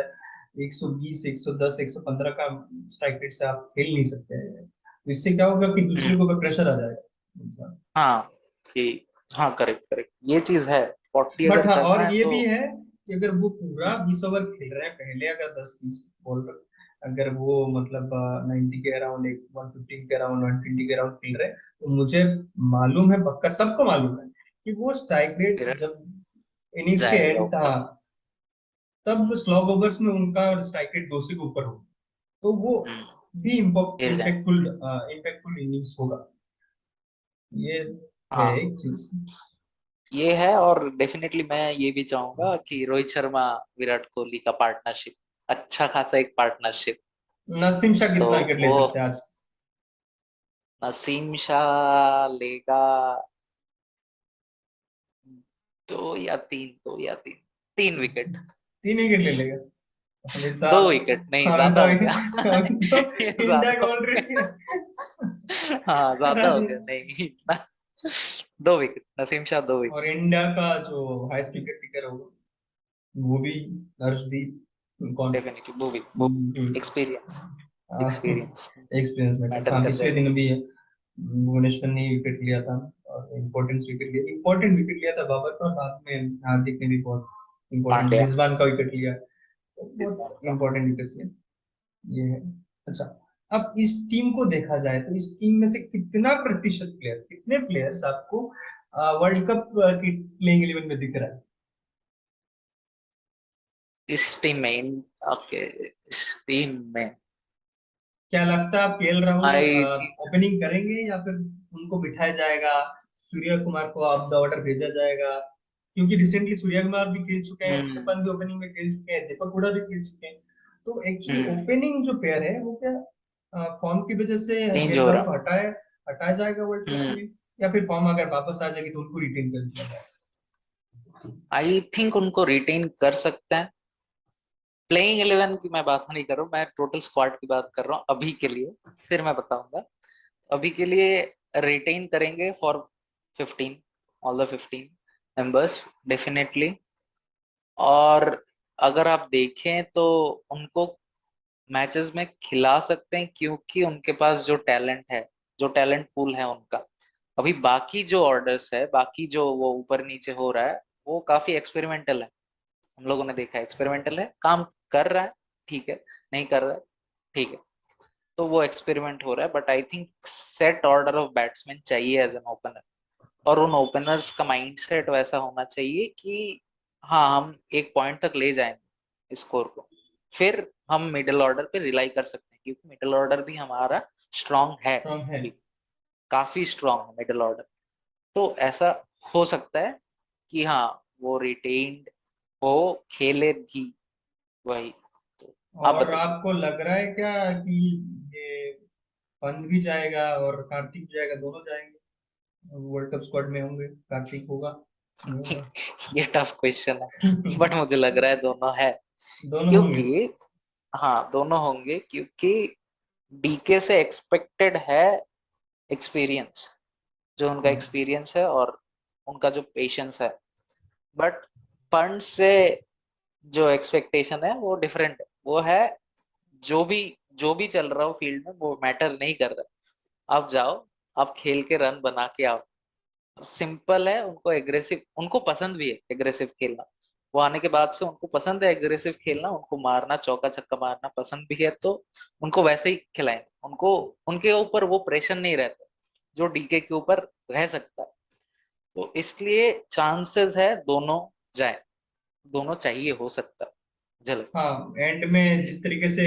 120 110 115 का स्ट्राइक रेट से आप खेल नहीं सकते हैं। तो इससे क्या होगा कि दूसरे हम्म। के ऊपर प्रेशर आ जाएगा। हाँ कि हाँ, करेक्ट करेक्ट, ये चीज है। 40 बट अगर हाँ, करना और है ये तो। भी है कि अगर वो पूरा हम्म। 20 ओवर खेल रहे हैं, पहले अगर 10 20 बॉलर, अगर वो मतलब 90 के अराउंड, एक 115 के अराउंड, 120 के अराउंड खेल रहे हैं, तो मुझे मालूम है, पक्का सबको मालूम है कि वो स्ट्राइक रेट फिर जब इनिंग्स के जाएगा एंड था, ऊपर। तब स्लॉग ओवर्स में उनका स्ट्राइक रेट 2 से के ऊपर होगा। तो वो हम्म। भी गिर जाएगा। इम्पैक्टफुल इनिंग्स होगा। ये है हाँ, एक चीज। ये है। और डेफिनेटली मैं ये भी चाहूंगा कि रोहित शर्मा विराट कोहली का पार्टनरशिप, अच्छा खासा एक पार्टनरशिप। नसीम शाह तो कितना विकेट ले वो सकते हैं आज? नसीम शाह लेगा 2 या 3, 3 विकेट। 3 विकेट ले लेगा? अभी तो दो आप, विकेट नहीं, अभी ज्यादा तो हो गया। अभी तो ये इंडिया ज्यादा को हो ऑलरेडी गया। हाँ, ज्यादा हो गया, नहीं इतना। 2 विकेट, नसीम शाह 2 विकेट। और इंडिया का जो हाईएस्ट विकेट टेकर होगा वो भी हर्षदीप, कौन? डेफिनेटली वो experience, experience experience matters. Matter हाँ, कर पिछले जाएगा। दिन भी भुवनेश्वर ने विकेट लिया था, और इम्पोर्टेंट विकेट लिया था बाबर का, और बाद में हार्दिक ने भी बहुत इम्पोर्टेंट, पांड्या, रिजवान का विकेट लिया, तो रिजवान बहुत का। इम्पोर्टेंट विकेट लिया। ये है। अच्छा, अब इस टीम को देखा जाए तो इस टीम में से कितना प्रतिशत प्लेयर, कितने प्लेयर्स आपको वर्ल्ड कप की प्लेइंग 11 में दिख रहा है? इस टीम में, ओके, इस टीम में क्या लगता है, आप KL Rahul I think opening करेंगे या फिर उनको बिठाया जाएगा, सूर्य कुमार को ऑफ द ऑर्डर भेजा जाएगा? क्योंकि रिसेंटली सूर्य कुमार भी खेल चुके हैं, ऋषभ पंत भी ओपनिंग में खेल चुके हैं, दीपक हुडा भी खेल चुके हैं। तो एक्चुअली ओपनिंग जो पेयर है वो क्या फॉर्म की वजह से चेंज केएल हो राहुल रहा। को हटाया हटाया जाएगा वर्ल्ड कप हम्म। में, या फिर फॉर्म अगर वापस आ जाएगी तो उनको रिटेन कर दिया जाएगा? आई थिंक उनको रिटेन कर सकते हैं। प्लेइंग 11 की मैं बात नहीं कर रहा हूँ, मैं टोटल स्क्वाड की बात कर रहा हूँ अभी के लिए। फिर मैं बताऊंगा। अभी के लिए रिटेन करेंगे for 15, all the 15 members definitely. और अगर आप देखें तो उनको मैचेस में खिला सकते हैं, क्योंकि उनके पास जो टैलेंट है, जो टैलेंट पूल है उनका। अभी बाकी जो ऑर्डर्स है, बाकी जो वो ऊपर नीचे हो रहा है, वो काफी एक्सपेरिमेंटल है। हम लोगों ने देखा एक्सपेरिमेंटल है, काम कर रहा है, ठीक है, नहीं कर रहा है, ठीक है, तो वो एक्सपेरिमेंट हो रहा है। But I think set order of batsman चाहिए एज एन ओपनर, और उन ओपनर्स का माइंडसेट वैसा होना चाहिए कि हाँ हम एक पॉइंट तक ले जाएंगे स्कोर को, फिर हम मिडिल ऑर्डर पे रिलाई कर सकते हैं, क्योंकि मिडिल ऑर्डर भी हमारा स्ट्रांग है स्ट्रॉन्ग है। अभी, काफी स्ट्रांग है मिडिल ऑर्डर। तो ऐसा हो सकता है कि हाँ वो रिटेन्ड हो, खेले भी वही। तो आप और बताइए। आपको लग रहा है क्या कि ये पंत भी जाएगा और कार्तिक भी जाएगा, दोनों जाएंगे वर्ल्ड कप स्क्वाड में होंगे? कार्तिक होगा, नहीं होगा? ये टफ क्वेश्चन है, बट मुझे लग रहा है दोनों है, दोनों होंगे। क्योंकि हाँ दोनों होंगे, क्योंकि डीके से एक्सपेक्टेड है एक्सपीरियंस, जो उनका हाँ एक्सपीरियंस है और उनका जो पेशेंस है। बट फंड से जो एक्सपेक्टेशन है वो डिफरेंट है, वो है जो भी जो भी चल रहा हो फील्ड में वो मैटर नहीं कर रहा, आप जाओ, आप खेल के रन बना के आओ। सिंपल है, उनको एग्रेसिव, उनको पसंद भी है एग्रेसिव खेलना, वो आने के बाद से उनको पसंद है एग्रेसिव खेलना, उनको मारना, चौका छक्का मारना पसंद भी है, तो उनको वैसे ही खिलाएंगे उनको, उनके ऊपर वो प्रेशर नहीं रहता जो डीके के ऊपर रह सकता है। तो इसलिए चांसेस है दोनों जाए, दोनों चाहिए, हो सकता है, मुझे लगता हाँ, एंड में जिस तरीके से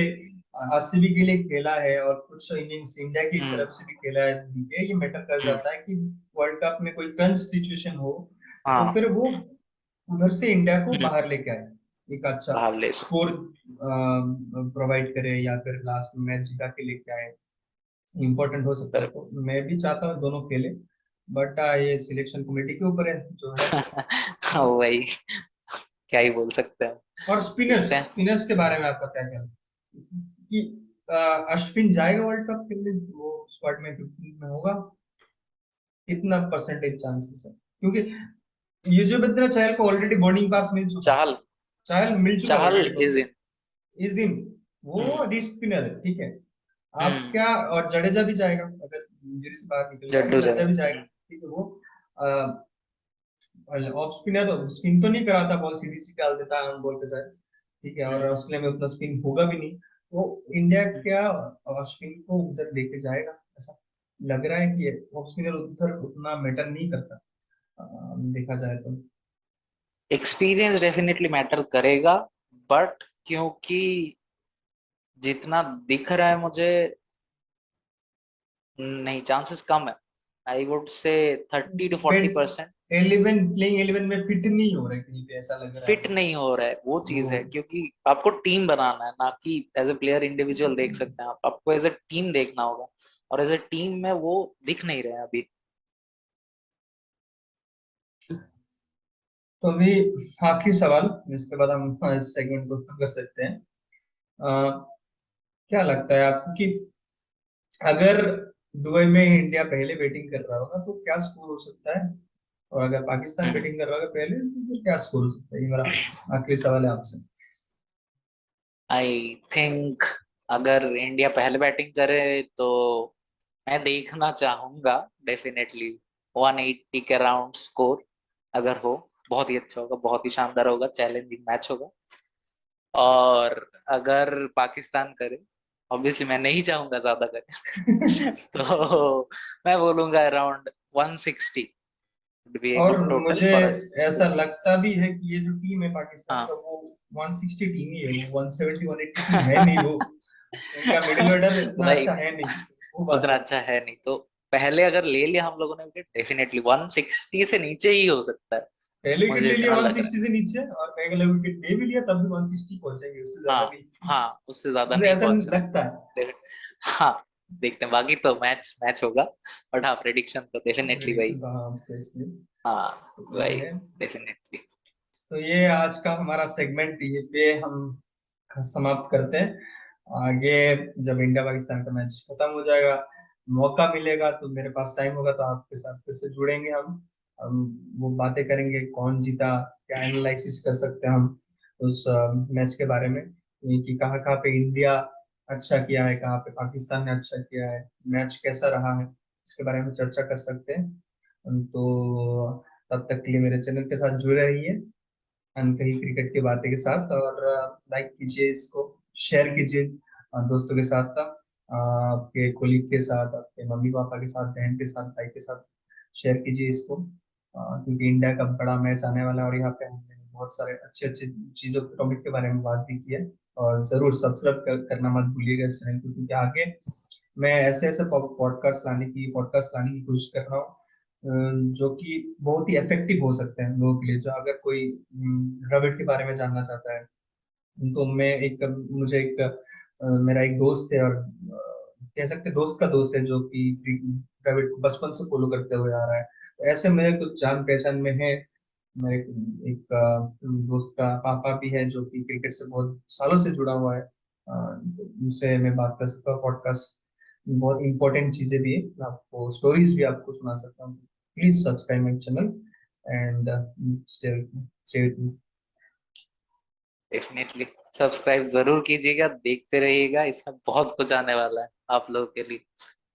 आरसीबी के लिए खेला है और कुछ इनिंग्स इंडिया की है। तरफ से भी खेला है, ये मैटर कर हम्म, जाता है कि वर्ल्ड कप में कोई क्रंच सिचुएशन हो तो हाँ, फिर वो उधर से इंडिया को हम्म, बाहर लेके आए, एक अच्छा भाव ले सकते। स्कोर प्रोवाइड करे या फिर लास्ट में मैच जिता के लेके आए। इम्पोर्टेंट हो सकता है, करेक्ट। तो मैं भी चाहता हूँ दोनों खेले, बट ये सिलेक्शन कमेटी के ऊपर है जो है। हाँ वही, क्या ही बोल सकते हैं, और स्पिनर्स, देखते हैं। स्पिनर्स के बारे में आपका क्या ख्याल है कि अ, अश्विन जाएगा वर्ल्ड कप खेलने, वो स्क्वाड में 15 में होगा? कितना परसेंटेज चांसेस है, क्योंकि युजवेंद्र चहल को ऑलरेडी बोर्डिंग पास मिल चुका है। चाहल, चहल मिल चुका Chahal already, is in. Is in, hmm, वो रिस्क स्पिनर है, ठीक है। आप हम्म, क्या, और जडेजा भी जाएगा अगर इंजरी से बाहर निकल गया तो जड्डू जडेजा जगह। भी जाएगा, ठीक है। वो ऑफ स्पिनर, स्पिन तो नहीं कराता, बॉल सीधी सी डाल देता है ऑन बॉल पे जाए, ठीक है, और हम्म, ऑस्ट्रेलिया में उतना स्पिन होगा भी नहीं, तो इंडिया क्या स्पिन को उधर लेके जाएगा? ऐसा लग रहा है कि ऑफ स्पिनर उधर उतना मैटर नहीं करता, देखा जाए तो। एक्सपीरियंस डेफिनेटली मैटर करेगा, बट क्योंकि जितना दिख रहा है मुझे, नहीं, चांसेस कम है, I would say 30 to 40%। 11 playing 11 में फिट नहीं हो रहा है कहीं पे, ऐसा लग रहा है फिट मुझे। नहीं हो रहा है, वो वो चीज है, क्योंकि आपको टीम बनाना है, ना कि एज ए प्लेयर इंडिविजुअल देख सकते हैं आप, आपको एज ए टीम देखना होगा, और एज ए टीम में वो दिख नहीं रहे हैं अभी। तो अभी आखिरी सवाल, इसके बाद हम इस सेगमेंट को खत्म कर सकते हैं। अ, क्या लगता है आपको कि अगर दुबई में इंडिया पहले बैटिंग कर रहा होगा तो क्या स्कोर हो सकता है, और अगर पाकिस्तान बैटिंग कर रहा होगा पहले तो फिर क्या स्कोर हो सकता है? ये मेरा आखिरी सवाल है आपसे। आई थिंक अगर इंडिया पहले बैटिंग करे तो मैं देखना चाहूंगा डेफिनेटली 180 के अराउंड स्कोर, अगर हो बहुत ही अच्छा होगा, बहुत ही शानदार होगा, चैलेंजिंग मैच होगा। और अगर पाकिस्तान करे, ऑब्वियसली मैं नहीं चाहूंगा ज्यादा करे तो मैं बोलूंगा अराउंड 160 would be a और good total मुझे for us to ऐसा see। लगता भी है कि ये जो टीम है पाकिस्तान का, हाँ, वो 160 टीम ही है, वो 170 180 टीम है नहीं वो। उनका मिडिल ऑर्डर इतना वही, अच्छा है नहीं, वो बात उतना है। अच्छा है नहीं, तो पहले अगर ले लिया हम लोगों ने विकेट, डेफिनेटली 160 से नीचे ही हो सकता है, पहले विकेट मुझे ले लिया इतना लग रहा 160 से नीचे, और कहीं अगला विकेट ले भी लिया तब भी 160 पहुंचेंगे, उससे है। ज्यादा हाँ, नहीं। हाँ, उससे ज्यादा मुझे नहीं ऐसा पहुंच लगता है। सकते। हाँ, देखते हैं, बाकी तो मैच मैच होगा, बट हाँ प्रेडिक्शन तो डेफिनेटली वही। प्रेडिक्शन का, हाँ, तो इसलिए हाँ तो ये वही, है। डेफिनेटली। तो ये आज का हमारा सेगमेंट ये पे हम समाप्त करते हैं। आगे जब इंडिया पाकिस्तान का मैच खत्म हो जाएगा, मौका मिलेगा तो मेरे पास टाइम होगा तो आपके साथ फिर से जुड़ेंगे हम वो बातें करेंगे कौन जीता, क्या एनालिसिस कर सकते हैं हम उस मैच के बारे में, ये कि कहाँ कहाँ पे इंडिया अच्छा किया है, कहाँ पे पाकिस्तान ने अच्छा किया है, मैच कैसा रहा है, इसके बारे में चर्चा कर सकते हैं। तो तब तक के लिए मेरे चैनल के साथ जुड़े रहिए। अनकही क्रिकेट की बातें के साथ। और लाइक कीजिए इसको, शेयर कीजिए दोस्तों के साथ, आपके कोलीग के साथ, आपके मम्मी पापा के साथ, बहन के साथ, भाई के साथ शेयर कीजिए इसको। क्योंकि इंडिया का बड़ा मैच आने वाला है और यहाँ पे हमने बहुत सारे अच्छे अच्छे चीजों के टॉपिक के बारे में बात भी की है। और जरूर सब्सक्राइब करना मत भूलिएगा इस चैनल को, क्योंकि आगे मैं ऐसे ऐसे पॉडकास्ट लाने की कोशिश कर रहा हूँ जो कि बहुत ही इफेक्टिव हो सकते हैं लोगों के लिए। जो अगर कोई द्रविड़ के बारे में जानना चाहता है, तो मैं एक मुझे एक मेरा एक दोस्त है, और कह सकते हैं दोस्त का दोस्त है, जो कि द्रविड़ को बचपन से फॉलो करते हुए आ रहा है। तो ऐसे मेरे कुछ जान पहचान में है। मेरे एक दोस्त का पापा भी है जो कि क्रिकेट से बहुत सालों से जुड़ा हुआ है। तो उनसे मैं बात कर सकता हूँ। पॉडकास्ट बहुत इंपॉर्टेंट चीजें भी है, मैं आपको स्टोरीज भी आपको सुना सकता हूँ। Please subscribe my channel and stay with me. Definitely subscribe जरूर कीजिएगा, देखते रहिएगा, इसमें बहुत कुछ आने वाला है आप लोगों के लिए।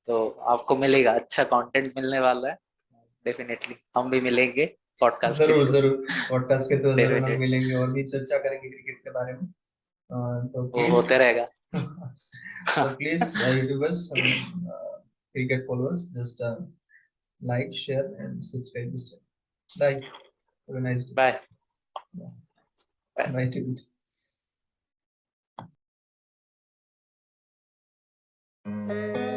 तो आपको मिलेगा, अच्छा कंटेंट मिलने वाला है। डेफिनेटली हम भी मिलेंगे पॉडकास्ट के जरूर थ्रू। जरूर, पॉडकास्ट के तो जरूर हम डेफिनेट मिलेंगे और भी चर्चा करेंगे क्रिकेट के बारे में। तो वो प्लीज होते रहेगा। तो please YouTubers, cricket followers, just like, share, and subscribe this channel. Bye. Have a nice day. Bye. Yeah. Bye to you.